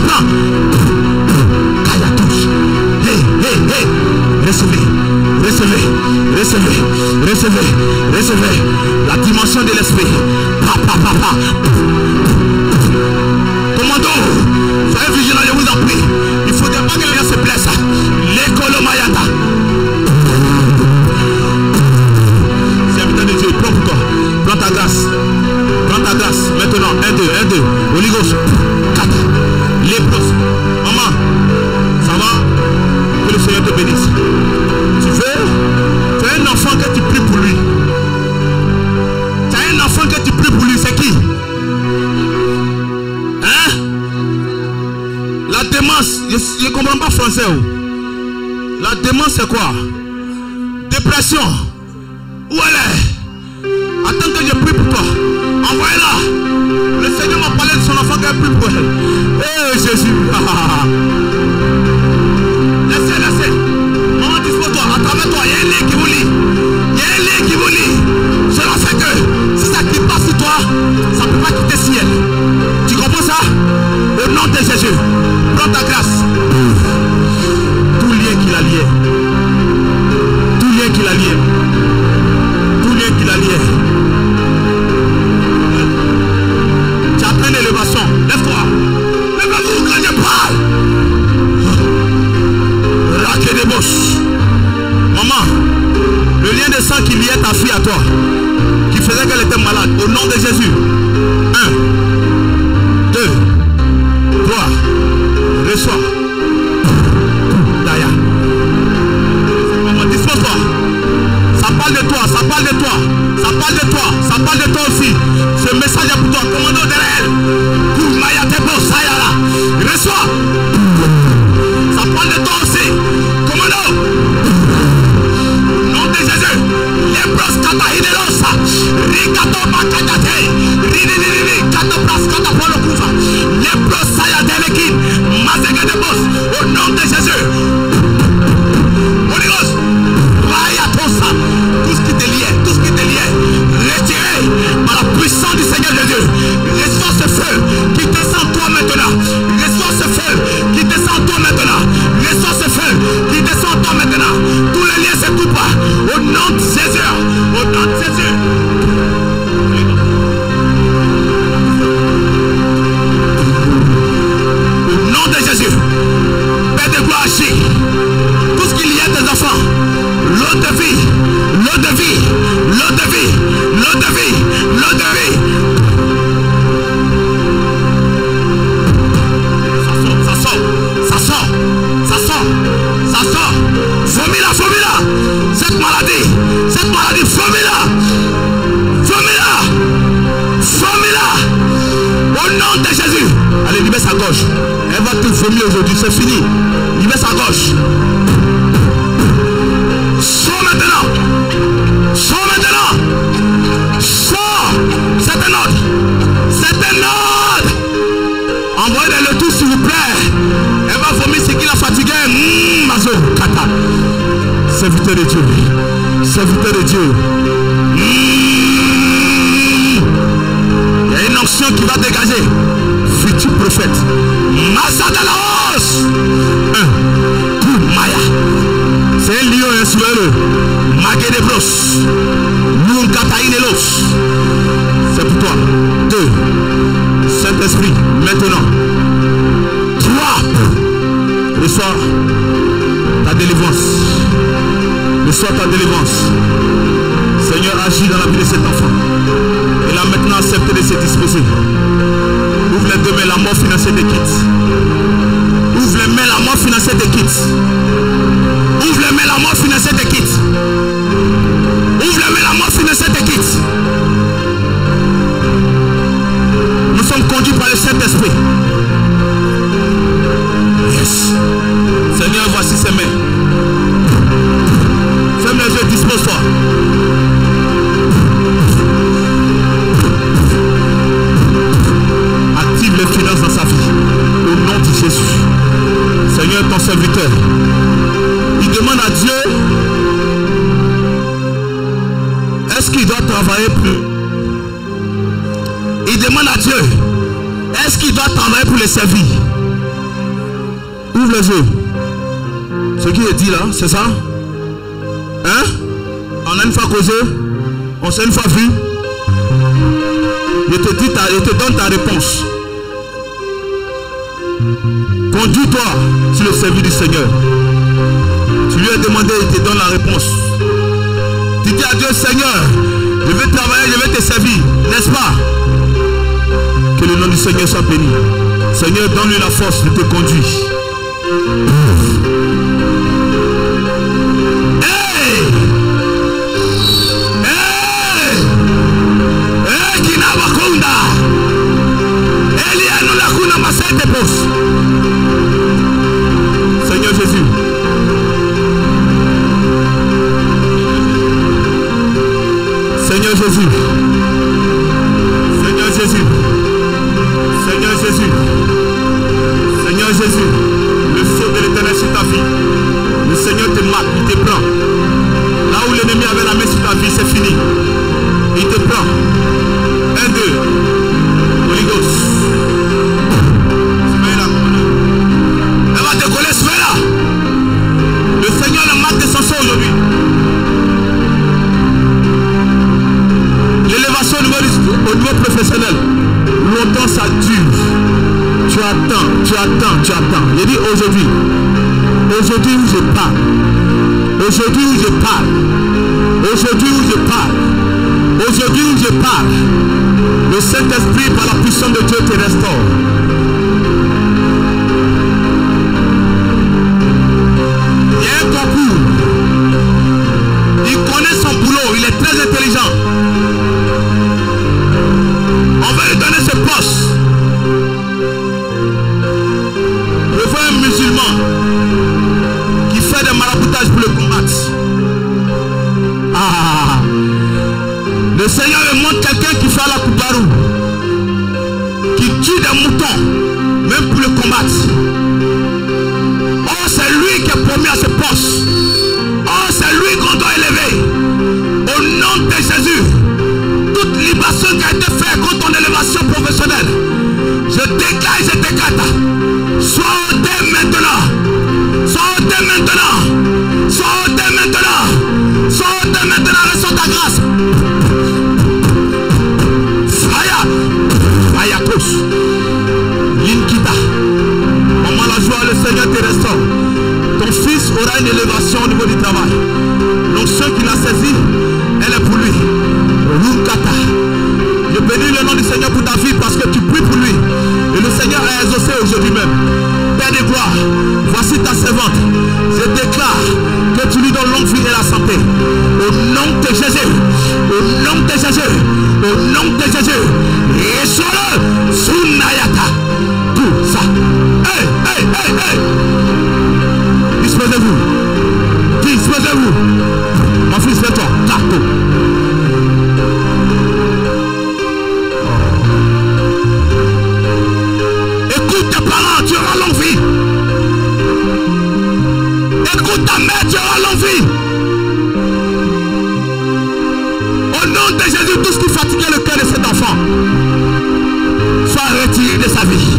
S1: Prends. Kayatouche. Hey. Recevez. La dimension de l'esprit. Papa. Commando, soyez vigilants, je vous en prie. Il ne faudrait pas que les gens se blessent. L'école Mayata. Serviteur de Dieu, prends pour toi. Prends ta grâce. Maintenant, 1, 2. Holy Ghost. 4. Les brosses. Maman, ça va? Que le Seigneur te bénisse. Tu as un enfant que tu pries pour lui. C'est qui? Hein? La démence, je ne comprends pas français. La démence c'est quoi? Dépression. Où elle est? Attends que je prie pour toi. Envoyez-la. Le Seigneur m'a parlé de son enfant qui a pris pour elle. Eh Jésus. Laissez. Maman, dispose-toi. À travers toi, il y a un lien qui vous lie. Cela fait que si ça quitte pas sur toi, ça ne peut pas quitter ciel. Tu comprends ça? Au nom de Jésus, prends ta grâce. Tout lien qu'il a lié. Tu as pris l'élévation. Lève-toi. Lève-vous quand je parle. Raquez des bosses. Maman, le lien de sang qui liait ta fille à toi, qui faisait qu'elle était malade, au nom de Jésus. 1, 2, 3. Reçois. Daya. Maman, dispose-toi. Ça parle de toi aussi. Ce message est pour toi. Commando derrière elle. Reçois. Ça parle de toi aussi. Commando. Au nom de Jésus. Les bros katahidelosa. Rikato makadate. Rini kato pras kata polo kufa. Les bros sayadelekin. Mazega de boss. Au nom de Jésus. Holy Ghost. Tout ce qui te liait, retiré par la puissance du Seigneur de Dieu. Reçois ce feu qui descend en toi maintenant. Reçois ce feu qui descend en toi maintenant. Tous les liens se coupent au nom de Jésus. gorge. Elle va te vomir aujourd'hui, c'est fini. Il met sa gorge. Sors maintenant. Sors maintenant. Sors. C'est un ordre. C'est un ordre. Envoyez le tout s'il vous plaît. Elle va vomir ce qui l'a fatigué. Mazo, kata. Serviteur de Dieu. Serviteur de Dieu. Il y a une onction qui va dégager. Futur prophète. Massa de la hausse. Maya. C'est un lion insuelo. Magé de bros. Nous Kataïnelos. C'est pour toi. 2. Saint-Esprit. Maintenant. 3. Reçois ta délivrance. Reçois ta délivrance. Seigneur, agis dans la vie de cet enfant. Il a maintenant accepté de se disposer. Ouvre les deux mains, la mort financière des kits. Ouvre les mains, la mort financière des kits. Ouvre les mains, la mort financière des kits. Ouvre les mains, la mort financière des kits. Nous sommes conduits par le Saint-Esprit. Yes. Seigneur, voici ses mains. Ferme les yeux, dispose-toi. Active les finances dans sa vie. Au nom de Jésus. Seigneur, ton serviteur. Il demande à Dieu. Est-ce qu'il doit travailler plus? Il demande à Dieu. Est-ce qu'il doit travailler pour les servir? Ouvre les yeux. Ce qui est dit là, c'est ça? Hein? On a une fois causé, on s'est une fois vu. Je te donne ta réponse. Conduis-toi sur le service du Seigneur. Tu lui as demandé, il te donne la réponse. Tu dis à Dieu, Seigneur, je vais travailler, je vais te servir, n'est-ce pas? Que le nom du Seigneur soit béni. Seigneur, donne-lui la force de te conduire. Seigneur Jésus. Seigneur Jésus. Seigneur Jésus. Seigneur Jésus. Seigneur Jésus. Le sceau de l'Éternel sur ta vie. Le Seigneur te marque, il te prend. Là où l'ennemi avait la main sur ta vie, c'est fini. Il te prend. 1, 2. Holy Ghost. Elle va décoller, là. Le Seigneur le marque de son sang aujourd'hui. L'élévation au niveau professionnel. Longtemps ça dure. Tu attends. Je dis aujourd'hui. Aujourd'hui où je parle. Aujourd'hui où je parle. Aujourd'hui où je parle. Aujourd'hui où je parle. Le Saint-Esprit par la puissance de Dieu te restaure. Il y a un concours. Il connaît son boulot. Il est très intelligent. On va lui donner ce poste. Je vois un musulman qui fait des maraboutages pour le combattre. Ah! Le Seigneur me montre quelqu'un qui fait la couparou, qui tue des moutons, même pour le combattre. Oh, c'est lui qui est promis à ce poste. Oh, c'est lui qu'on doit élever. Au nom de Jésus, toute libation qui a été faite contre ton élévation professionnelle, je déclare et je décrète. Sois ôté maintenant. Sois ôté maintenant. Sois ôté maintenant. Sois ôté maintenant. Reçois ta grâce. Fire. Fire tous. Linkita. Maman la joie, le Seigneur te restaure. Ton fils aura une élévation au niveau du travail. L'onction qu'il a saisi, elle est pour lui. Runkata. Je bénis le nom du Seigneur pour ta vie parce que tu pries pour lui. Et le Seigneur a exaucé aujourd'hui même. Père de gloire, voici ta servante. Je déclare que tu lui donnes longue vie et la santé. Au nom de Jésus. Au nom de Jésus. Au nom de Jésus. Et sur le Sunayata. Tout ça. retiré de sa vie.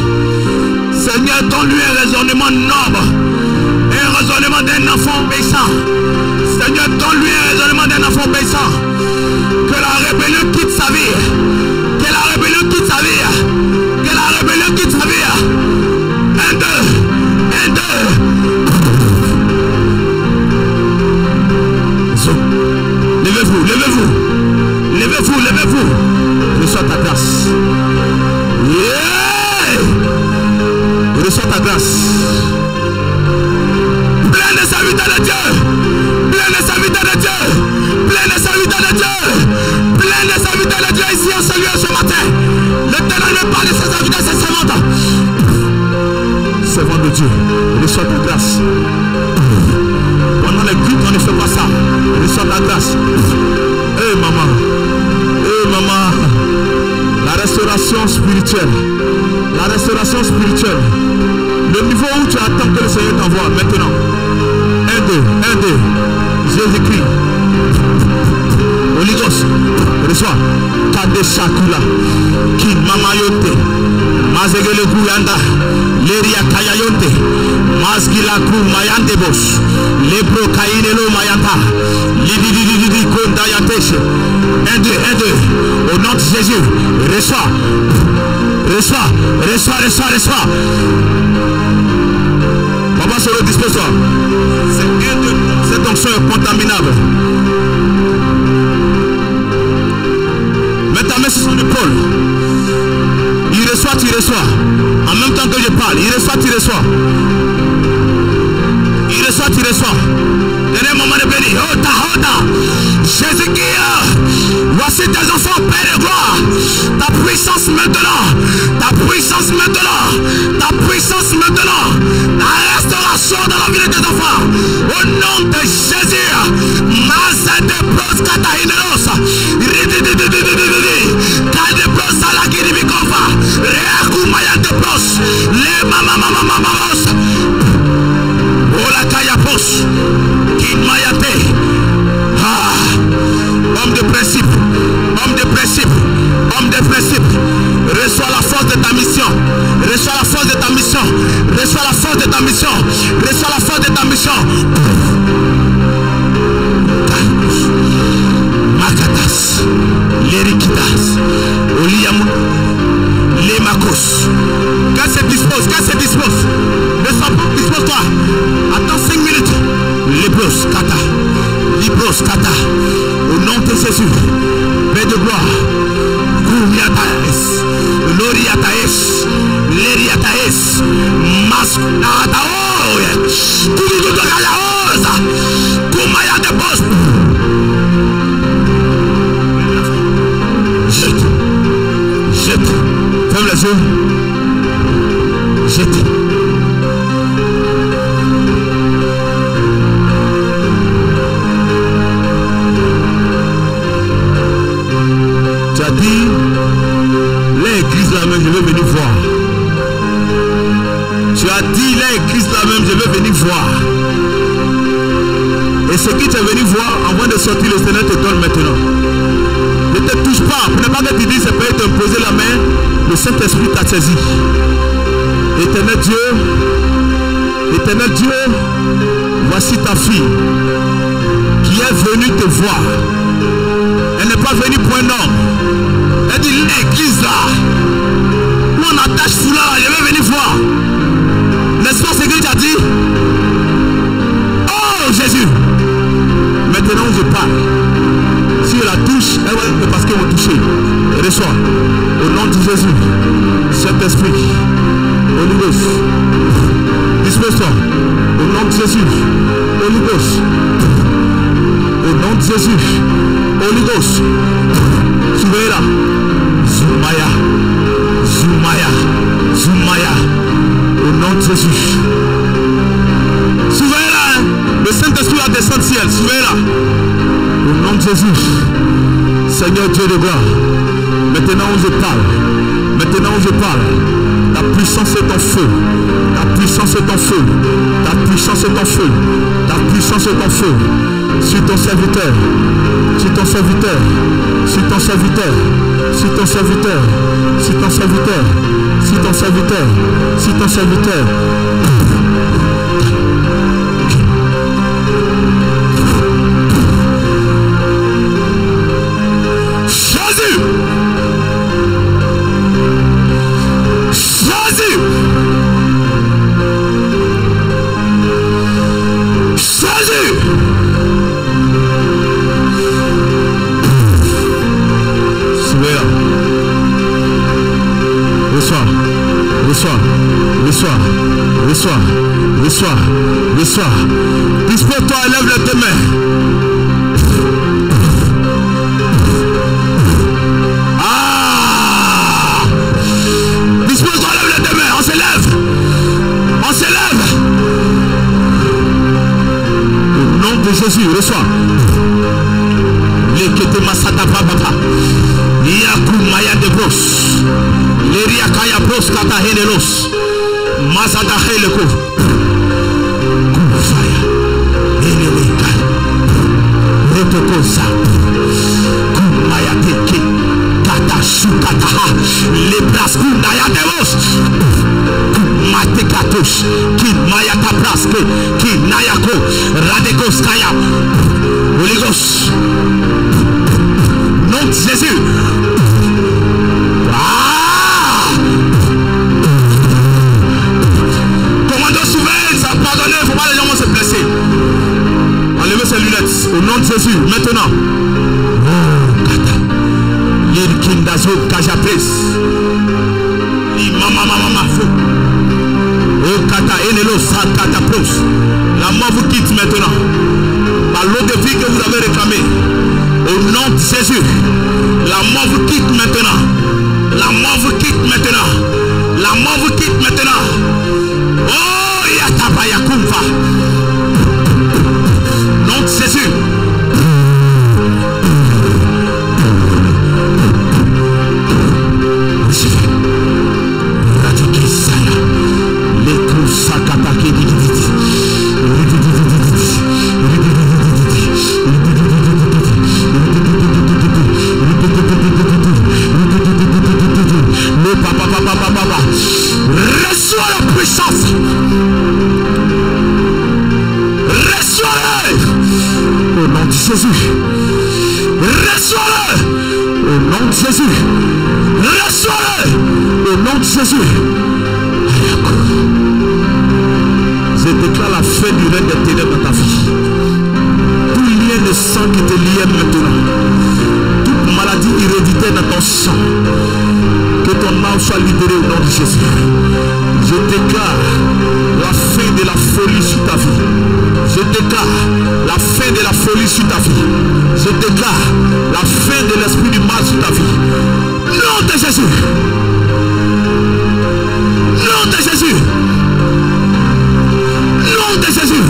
S1: Seigneur, donne-lui un raisonnement noble, un raisonnement d'un enfant obéissant. Seigneur, donne-lui un raisonnement d'un enfant obéissant. Que la rébellion quitte sa vie. Que la rébellion quitte sa vie. Que la rébellion quitte sa vie. Un, deux. Un, deux. Levez-vous, levez-vous. Levez-vous, levez-vous. Reçois ta grâce. Yeah! Reçois ta grâce. Plein de serviteurs de Dieu. Plein de serviteurs de Dieu. Plein de serviteurs de Dieu. Plein de serviteurs de Dieu ici au salut ce matin. L'Éternel me parle de ses serviteurs, ses servantes. Servant de Dieu, reçois ta grâce. Pendant les cultes, on ne fait pas ça. Reçois ta grâce. Hey maman. Hey maman. La restauration spirituelle. La restauration spirituelle. Le niveau où tu attends que le Seigneur t'envoie maintenant. 1, 2, 1, 2. Jésus-Christ. Holy Ghost. Reçois. Kade Shakula. Kin Mamayote. Mazegele Guyanda. Leria Kayayonte. Mazgilaku Mayandebos. Lebro Kainelo Mayanta. Lidi Kondayatesh. 1, 2, 1, 2. Au nom de Jésus. Reçois. Reçois. Reçois, reçois, reçois. Papa Solo, dispose-toi. Cette onction est contaminable. Mets ta main sur son épaule. Il reçoit, tu reçois. En même temps que je parle, il reçoit, tu reçois. Il reçoit, tu reçois. Dernier moment de béni. Ota, ota. Jésus-Christ, voici tes enfants, Père de gloire. Ta puissance maintenant. Ta puissance maintenant. Ta puissance maintenant. La restauration dans la vie de tes enfants. Au nom de Jésus. Masa de pros katahineros. Kade pros alakiribikova. Reakumaya de pros. Le mama. Ola kaya pros. Kinmayate. Homme de principe, homme de principe, homme de principe, reçois la force de ta mission, reçois la force de ta mission, reçois la force de ta mission, reçois la force de ta mission. Makatas, Lerikitas, Oliam, Lemakos. Quand se dispose, dispose-toi. Attends 5 minutes. Libros Kata. Au nom de Jésus, Père de gloire, Kouriataes, Loriataes, Leriataes, Masnataoye, Kourigotogalaosa, Koumaya de Bos. Jette. Ferme les yeux. Jette. Je vais venir voir. Tu as dit l'église là-même, je vais venir voir. Et ce qui tu es venu voir, avant de sortir, le Seigneur te donne maintenant. Ne te touche pas. Pour ne pas que tu dises, c'est peut t'imposer la main. Le Saint-Esprit t'a saisi. Éternel Dieu, voici ta fille qui est venue te voir. Elle n'est pas venue pour un homme. Elle dit l'église là. On attache foulard, je vais venir voir. N'est-ce pas ce que tu as dit? Oh Jésus. Maintenant je parle. Si elle la touche, elle va être parce qu'elle va toucher. Reçois. Au nom de Jésus. Saint-Esprit. Holy Ghost. Dispose-toi. Au nom de Jésus. Holy Ghost. Au nom de Jésus. Holy Ghost. Souvez-la. Zoumaya. Au nom de Jésus. Souvez-la. Le Saint-Esprit va descendre ciel. Souvez-la. Au nom de Jésus. Seigneur Dieu de gloire. Maintenant où je parle. Ta puissance est en feu. Ta puissance est en feu. Ta puissance est en feu. Ta puissance est en feu. Sur ton serviteur. Sur ton serviteur. Sur ton serviteur. Sur ton serviteur. Sur ton serviteur. ton serviteur. Si ton serviteur. Jésus. Jésus. Jésus. Souvez-là. Reçois, reçois, reçois, reçois, reçois, reçois. Dispose-toi, lève les deux mains. Ah! Dispose-toi, lève les deux mains. On s'élève. On s'élève. Au nom de Jésus, reçois. Lekete masata papa. Yaku maya de bros. Leria kaya bros kata henelos. Masata heleko. Kufaya. Heneleka. Repokosa. Kumaya teke. Kata shukata. Lebras kundaya de bros. Mate katos. Ki maya tapraske. Ki nayako. Radekos kaya. Holy Ghost. Nom de Jésus. Ah! Commando souverain, ça pardonne, il ne faut pas les gens se blesser. Enlevez ses lunettes. Au nom de Jésus, maintenant. Oh, Kata. L'Irkindazo Kajapres. Mama fou. Oh, Kata, Enelo, Sakata Pros. La mort vous quitte maintenant. Par l'eau de vie que vous avez réclamée. Au nom de Jésus, la mort vous quitte maintenant. La mort vous quitte maintenant. La mort vous quitte maintenant. Oh, Yatabaya Kumfa. Nom de Jésus. Reçois la puissance. Reçois-le. Au nom de Jésus. Reçois-le. Au nom de Jésus. Reçois-le. Au nom de Jésus. Je déclare la fin du règne des ténèbres dans ta vie. Tout lien de sang qui te lie maintenant. Toute maladie héréditaire dans ton sang. Que ton âme soit libérée au nom de Jésus. Je déclare la fin de la folie sur ta vie. Je déclare la fin de la folie sur ta vie. Je déclare la fin de l'esprit du mal sur ta vie. Nom de Jésus. Nom de Jésus. Nom de Jésus.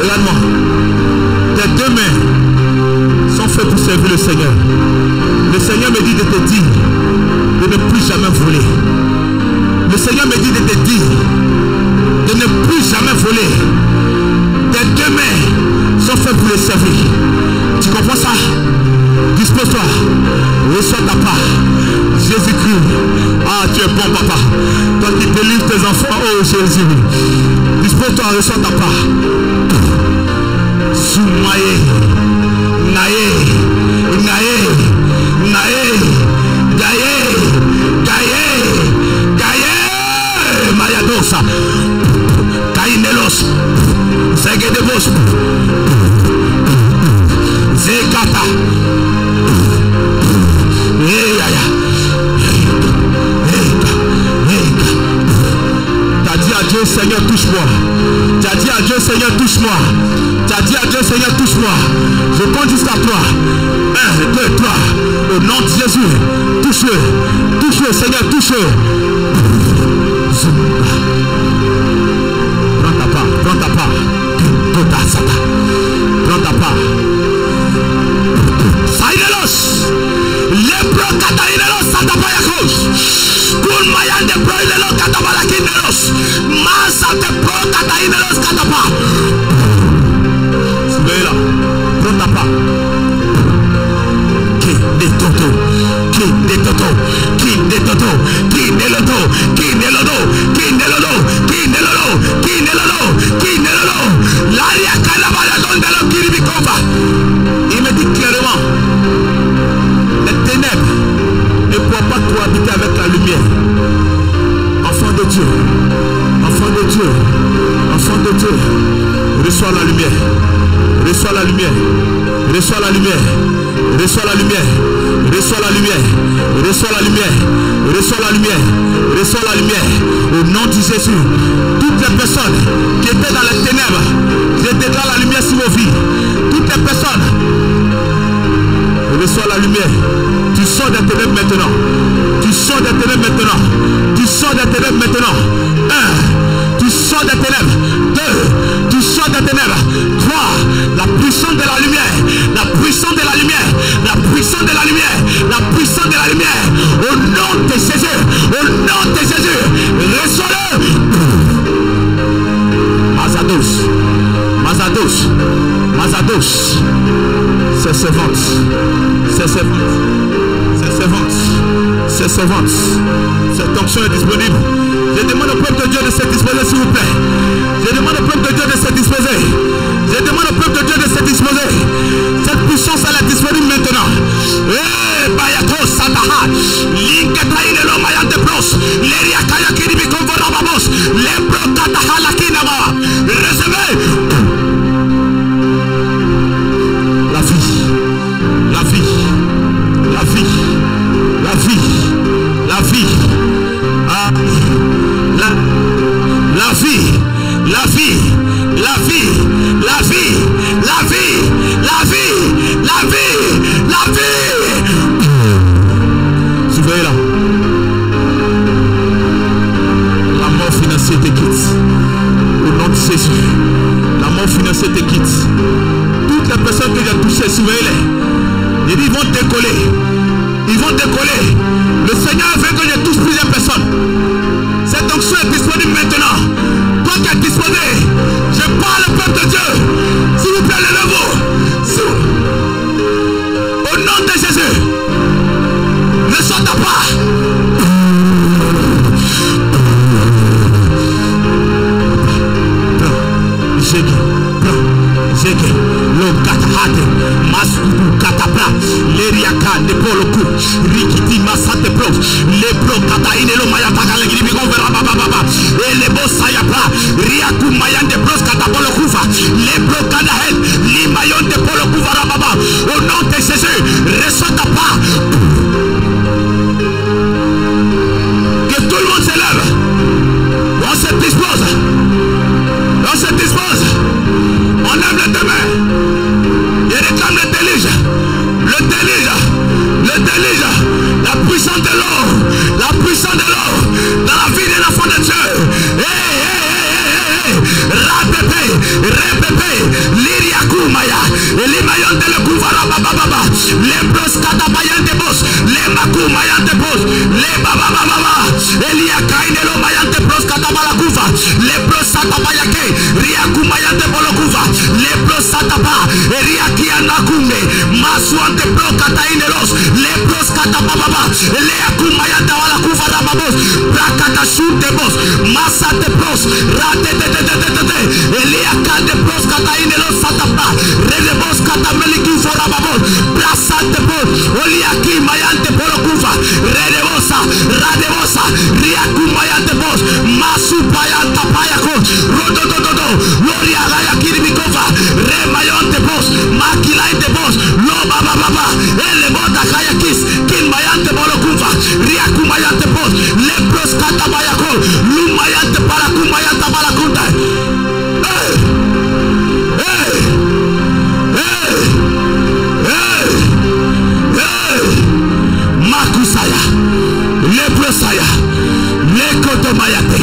S1: Regarde-moi. Tes deux mains sont faites pour servir le Seigneur. Le Seigneur me dit de te dire de ne plus jamais voler. Le Seigneur me dit de te dire de ne plus jamais voler. Tes deux mains sont faites pour le servir. Tu comprends ça? Dispose-toi. Reçois ta part. Jésus-Christ. Ah, tu es bon, papa. Toi qui délivres tes enfants. Oh, Jésus. Dispose-toi. Reçois ta part. Soumaye. Naye. Naye. Naye. Gaye. Gaye. Gaye. Mayadosa. Kainelos. Zegedebos. Zekata. T'as dit à Dieu, Seigneur, touche-moi. T'as dit à Dieu, Seigneur, touche-moi. T'as dit à Dieu, Seigneur, touche-moi. Je compte jusqu'à toi. 1, 2, 3. Au nom de Jésus, touche-le. Touche-le, Seigneur, touche-le. Prends ta part, prends ta part. Prends ta part. Sainelos. Lepro katainelos satapayakos. Kun mayan de proinelos katabalakinelos. Masa de pro katainelos katapa. Soulez là. Prends ta part. Que les toto. Il me dit clairement, les ténèbres ne pourront pas cohabiter avec la lumière. Enfant de Dieu, enfant de Dieu, enfant de Dieu, reçois la lumière, reçois la lumière, reçois la lumière, reçois la lumière, reçois la lumière, reçois la lumière, reçois la lumière, reçois la lumière. Au nom de Jésus, toutes les personnes qui étaient dans les ténèbres, je déclare la lumière sur vos vies. Toutes les personnes, reçois la lumière. Tu sors des ténèbres maintenant. Tu sors des ténèbres maintenant. Tu sors des ténèbres maintenant. 1. Tu sors des ténèbres. 2. Tu sors des ténèbres. 3. La puissance de la lumière. La puissance de la lumière. La puissance de la lumière. La puissance de la lumière. Au nom de Jésus. Au nom de Jésus. Reçois-le. Mazados. Mazados. Mazados. C'est servante. C'est servante. C'est servante. C'est servante. Cette onction est disponible. Je demande au peuple de Dieu de se disposer, s'il vous plaît. Je demande au peuple de Dieu de se disposer. Je demande au peuple de Dieu de se disposer. Cette puissance, elle est disponible maintenant. Bayato Sataha. Linkataine lo mayante pros. Leria kaya kiribi konvora babos. Lebro kataha lakina baba. Recevez. La vie. La vie. La vie. La vie. La vie. Ah. La vie, la vie, la vie, la vie, la vie, la vie, la vie, la vie. Surveillez là. La mort financière te quitte. Au nom de Jésus. La mort financière te quitte. Toutes les personnes que j'ai touchées, surveillez-les. Ils vont décoller. Ils vont décoller. Le Seigneur veut que je touche plusieurs personnes. Cette onction est disponible maintenant. Toi qui es disposé, je parle au peuple de Dieu. S'il vous plaît, levez-vous. Au nom de Jésus, ne saute pas. Zeke, lo katahate, maskudu katapra, leriaka de poloku, rikiti masate pro, le pro kataine lo mayataka le gribi konvera baba, et le bosayapra, riaku mayan de pros katapolo kufa, le pro kadahel, li mayon de polo kufa baba. Au nom de Jésus, ressort pas. Que tout le monde se lève. On se dispose. On se dispose. On lève les deux mains. Il réclame le déluge. Le déluge. Le déluge. La puissance de l'eau. La puissance de l'eau. Dans la vie de l'enfant de Dieu. Rabébé. Rébébé. Liriakumaya. Limayon de le Kouvara Baba. Les bros katabayan de bos. Les makumayan de bos. Les baba baba. Eliakainelo mayan de bros katabala kuva. Les bros satabayake. Riakumayan de bolokuva. Les bros sataba. Riakianakume. Masuan de bros katainelos. Les bros katababa. Les akumayan de wala kuva rababos. Brakatasun de bos. Masa de bros. Rate de. Eliaka de bros katainelos sataba. Redebos katameliki forababos. Brasa de bos. Oliaki mayan de bolokuva. Redebosa. Radebosa. Riakumayan de bos. Masu payan tapayako. Rododododo. Loria raya kiribikova. Remayon de bos. Makilain de bos. Lo baba baba. Ele bota kayakis. Kin mayan de bolokuva. Riakumayan de bos. Lepros katabayako. Lumayan de parakumayan tabalakunda. Makusaya. Leprosaya. Lekotomayate.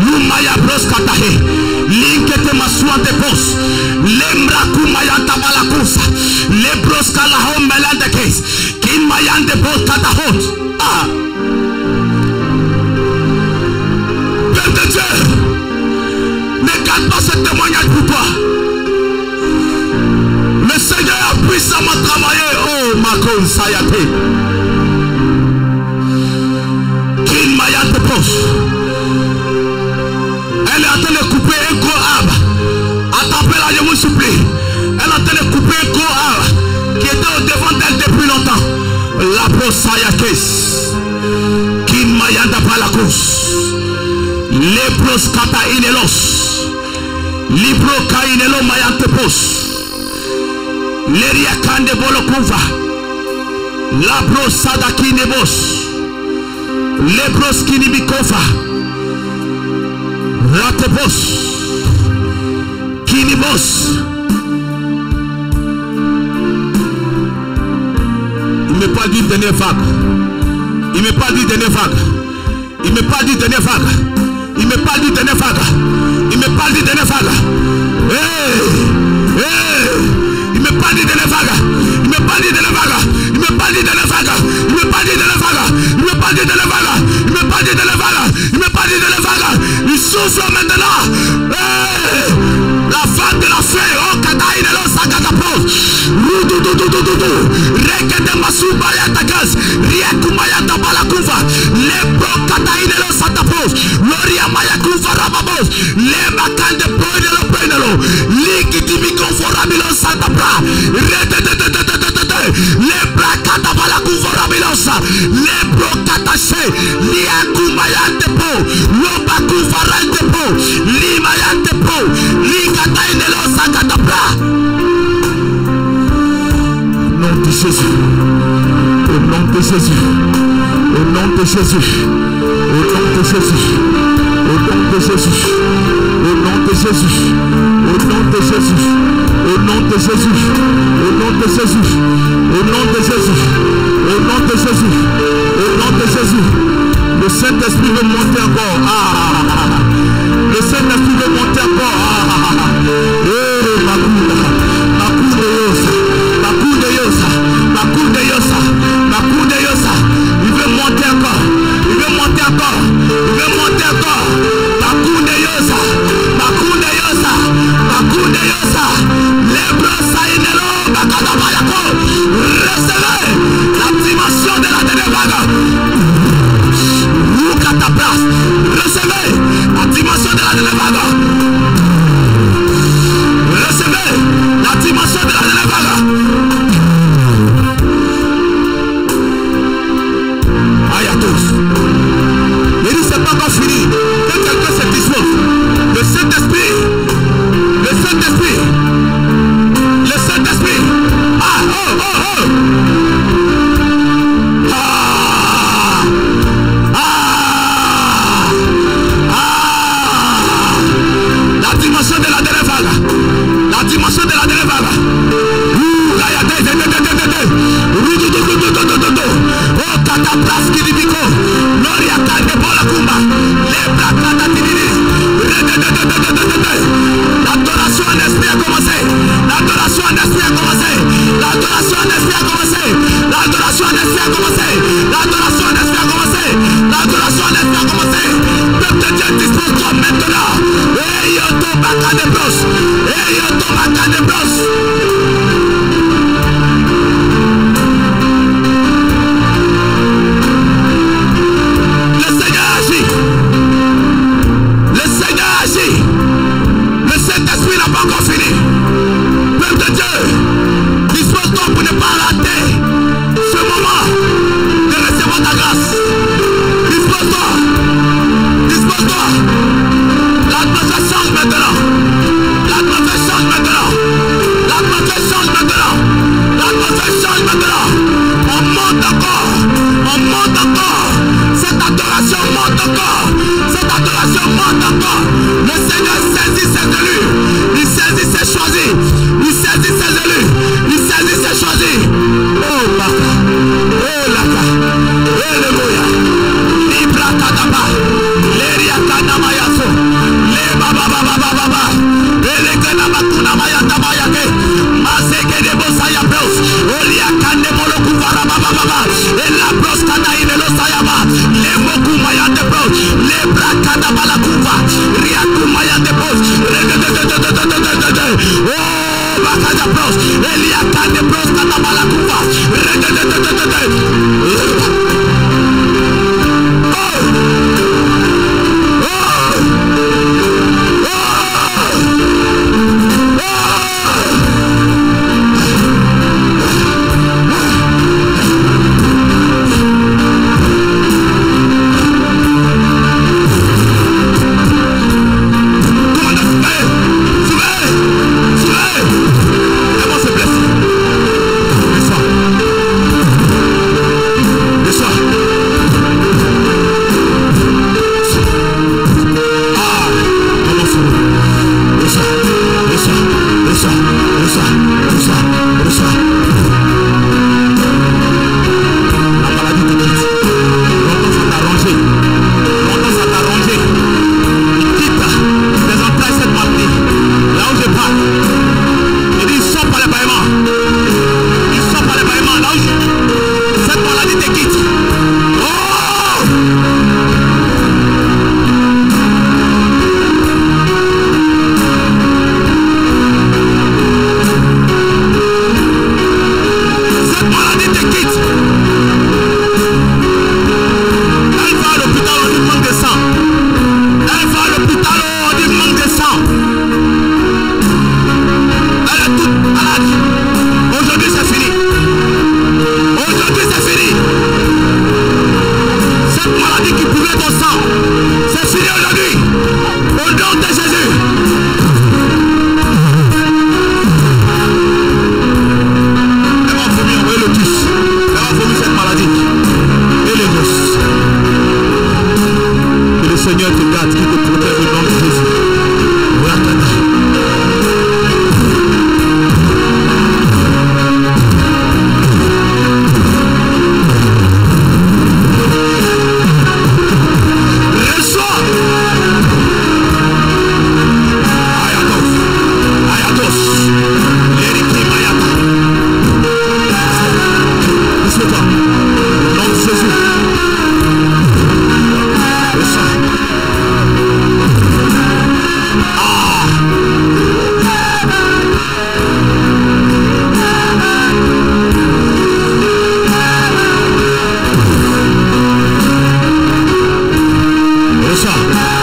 S1: Lumaya broskatahe. Linkete masuante pos. Lembra kumayanta balakusa. Lebroska la homelande case. Kin mayande pos katahot. Ah. Père de Dieu. Ne garde pas ce témoignage pour toi. Le Seigneur a puissamment travaillé. Oh, Makon Sayate. Kin mayante pos. Elle est en train de couper supplie. Elle est en train de couper un gros arbre qui était au devant d'elle depuis longtemps. La prosayakes. Kin mayanda palakos. Lepros kata inelos. Libro kainelo mayantepos. Leria kande bolokuva. Labro sadakinebos. Lebros kinibikova. Ratebos. Kinibos. Il me pas dit dernière vague. Il me pas dit dernière vague. Il me pas dit dernière vague. Il me pas dit dernière vague. Il me pas dit dernière vague. Il me pas dit dernière vague. Il me pas dit dernière vague. Il me pas dit dernière vague. Il me pas dit dernière vague. Il me pas dit dernière vague. Il me pas dit dernière vague. Il me pas dit dernière vague. Il souffle maintenant. La vague de la fée. Oh kataï de l'eau sakatapos. Rekete masuba ya takas. Riakumaya tabalakuva. Lebro kataï de l'eau satapos. Loria maya kuva rababos. Leba kande poinelo poinelo. Likitimi conforabilo satapra. Lebra katabala kuvarabilosa. Lebro katache. Liakumaya tepo. Loba kuvarante po. Limayante po. Likataï de l'eau sakatapra. Au nom de Jésus. Au nom de Jésus. Au nom de Jésus. Au nom de Jésus. Au nom de Jésus. Au nom de Jésus. Au nom de Jésus. Au nom de Jésus. Au nom de Jésus. Au nom de Jésus. Au nom de Jésus. Au nom de Jésus. Le Saint-Esprit veut monter encore. Le Saint-Esprit veut monter encore. Il veut monter encore. Il veut monter encore. Il veut monter encore. Recevez la dimension de la dernière vague. Recevez la dimension de la dernière vague. Recevez la dimension de la dernière vague. Aïe à tous. Il dit c'est pas encore fini. Que quelqu'un se dispose. Le Saint-Esprit. Le Saint-Esprit. Le Saint-Esprit. La dimension de la dernière vague. La dimension de la dernière vague. Oh, cataplas qui dit bico. Gloria cante pour la kumba. Les placata tinini. L'adoration en esprit a commencé. L'adoration en esprit a commencé. L'adoration en esprit a commencé. L'adoration en esprit a commencé. L'adoration en esprit a commencé. L'adoration en esprit a commencé. Peuple de Dieu dispose-toi maintenant. Et yo tombe à de bros. Et yo tombe à de bros. Le Seigneur agit. Le Seigneur agit. Le Saint-Esprit n'a pas encore fini. Peuple de Dieu, dispose-toi pour ne pas rater ce moment de recevoir ta grâce. Dispose-toi. Dispose-toi. L'atmosphère change maintenant. L'atmosphère change maintenant. L'atmosphère change maintenant. L'atmosphère change maintenant. On monte encore. On monte encore. Cette adoration monte encore. Cette adoration monte encore. Le Seigneur saisit ses élus. Il saisit ses choisis. Il saisit ses élus. Il saisit ses choisis. Oh Baka. Oh Laka. Oh le Moya. Libra Kadaba. Leria Kanamayaso. Le Baba Baba Baba Baba. Le Kanabakuna Mayata Mayake. Maseke de Bosaya Bros. Olia Kande Moloku Vara Baba Baba. Et la Bros Kanaïne Lo Sayaba. Le Moku Mayate Bros. Le Brakada Balakuva. Riaku Mayate Bros. Oh Bakada Bros. Elia Kande Bros Kata Balakuva. Oh quitte. Oh! Cette maladie te quitte. Elle va à l'hôpital, on dit manque de sang. Elle va à l'hôpital, on dit manque de sang. Elle est toute malade. Aujourd'hui c'est fini. Aujourd'hui c'est fini. Cette maladie qui pouvait ton sang, c'est fini aujourd'hui. Au nom de Jésus. Elle va vomir, envoyer le tus. Elle va vomir cette maladie. Et les gosses. Que le Seigneur te garde, qu'il te protège au nom de Jésus. Rakata. Reçois. Ayatos. Ayatos. L'Éric Mayata. Laisse-toi. Au nom de Jésus. Reçois. Ah. Reçois.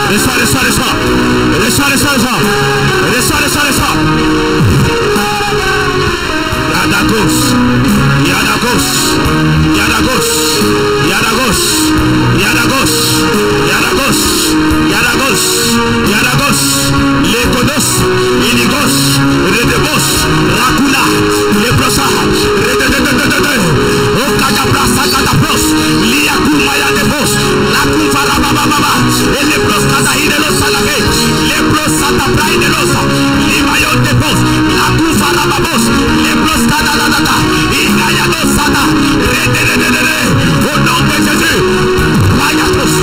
S1: Reçois, reçois, reçois. Reçois, reçois, reçois. Reçois, reçois, reçois. Yadagos. Yadagos. Yadagos. Yadagos. Yadagos. Yadagos. Yadagos. Yadagos. Lekodos. Inigos. Redebos. Rakula. Lebrosa. Rededededede. Okadabrasa kadabros. Liakumaya debos. Lakufarabababa. Elebros kadahidelos salake. Lebros satabraidelos. Limayon debos. Lakufarababos. Lebros kadadadada. Igayados sada. Redededede. Au nom de Jésus. Vayatos.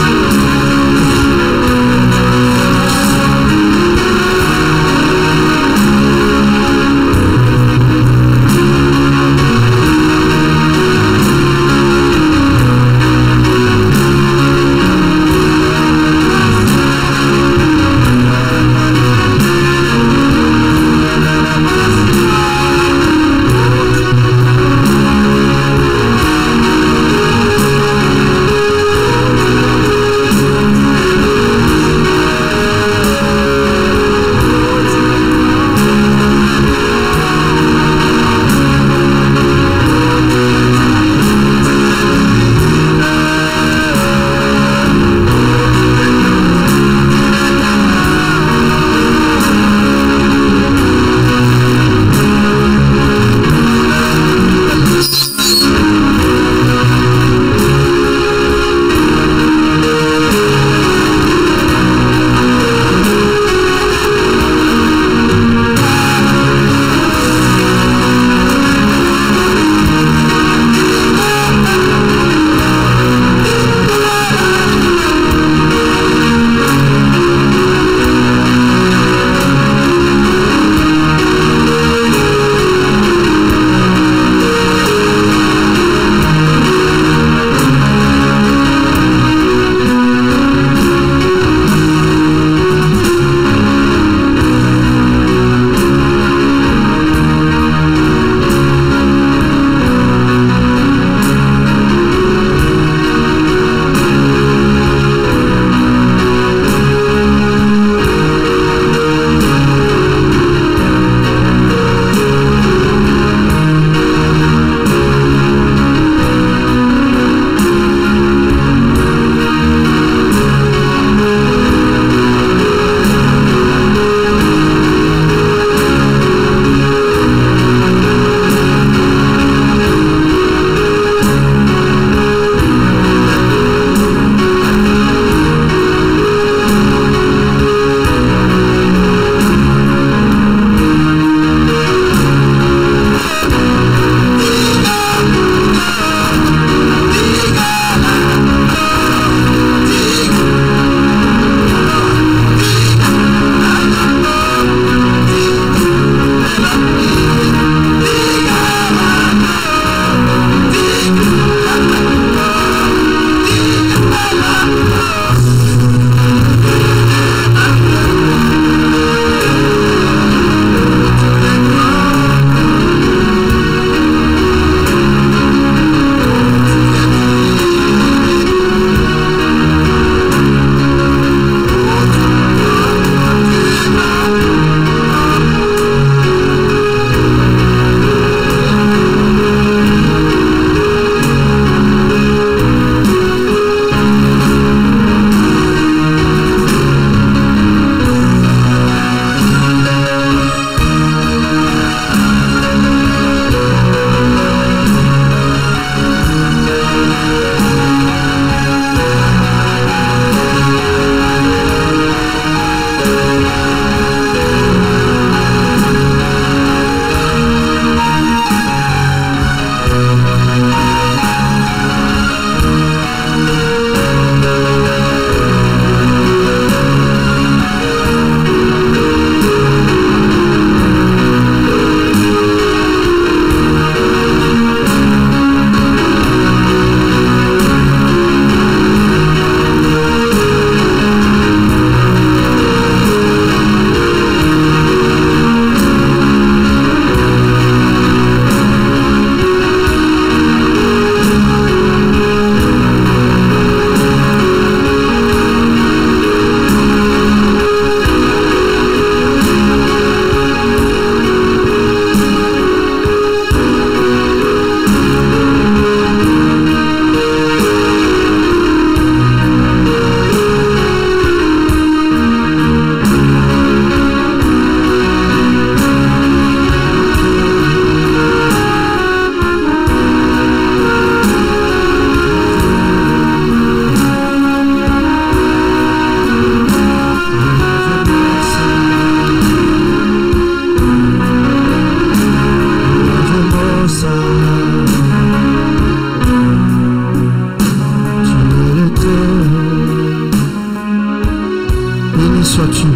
S3: sois-tu.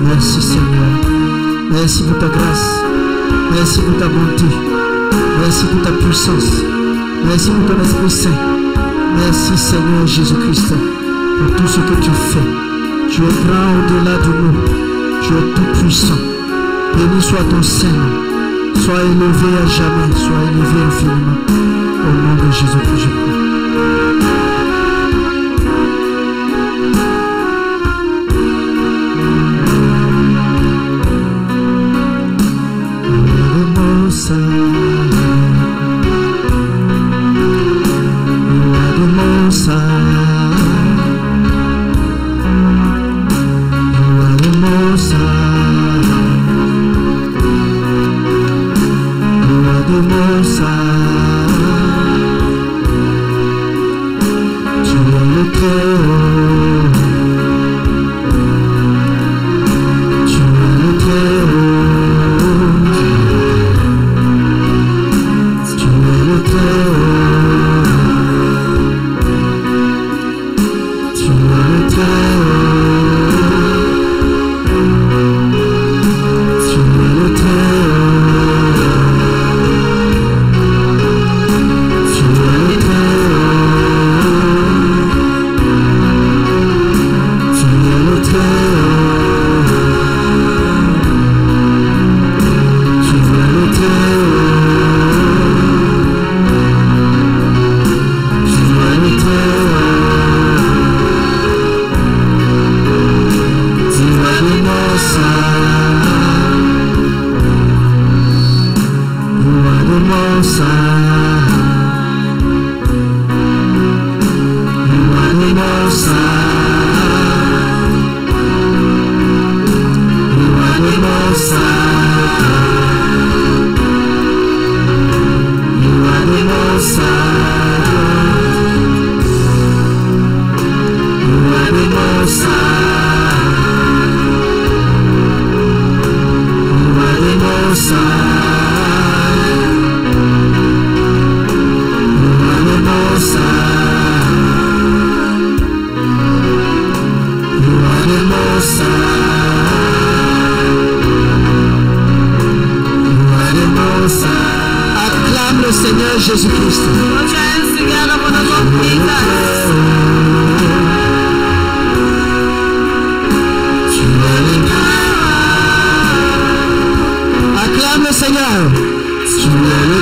S3: Merci Seigneur. Merci pour ta grâce. Merci pour ta bonté. Merci pour ta puissance. Merci pour ton Esprit Saint. Merci Seigneur Jésus-Christ pour tout ce que tu fais. Tu es grand au-delà de nous. Tu es tout puissant. Béni soit ton Saint-Nom. Sois élevé à jamais. Sois élevé infiniment. Au nom de Jésus-Christ, je prie. Acclame le Seigneur Jésus-Christ. Acclame le Seigneur. Tu es le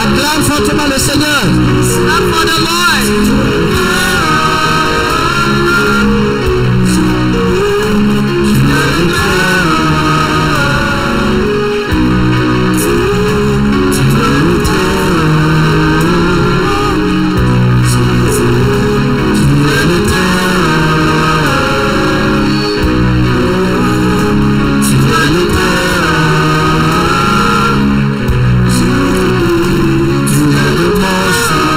S3: acclame fortement le Seigneur. Clap for the Lord. Tu es le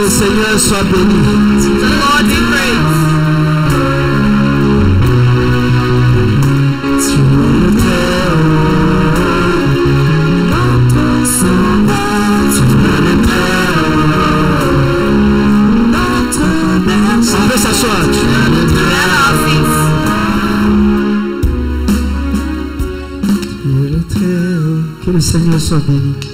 S3: le Seigneur soit béni.
S4: The Lord be praised.
S3: Tu es le très haut, notre sauveur. Tu es le très haut, notre berger. On peut s'asseoir. Tu es le très haut. Tu es le très haut. Que le Seigneur soit béni.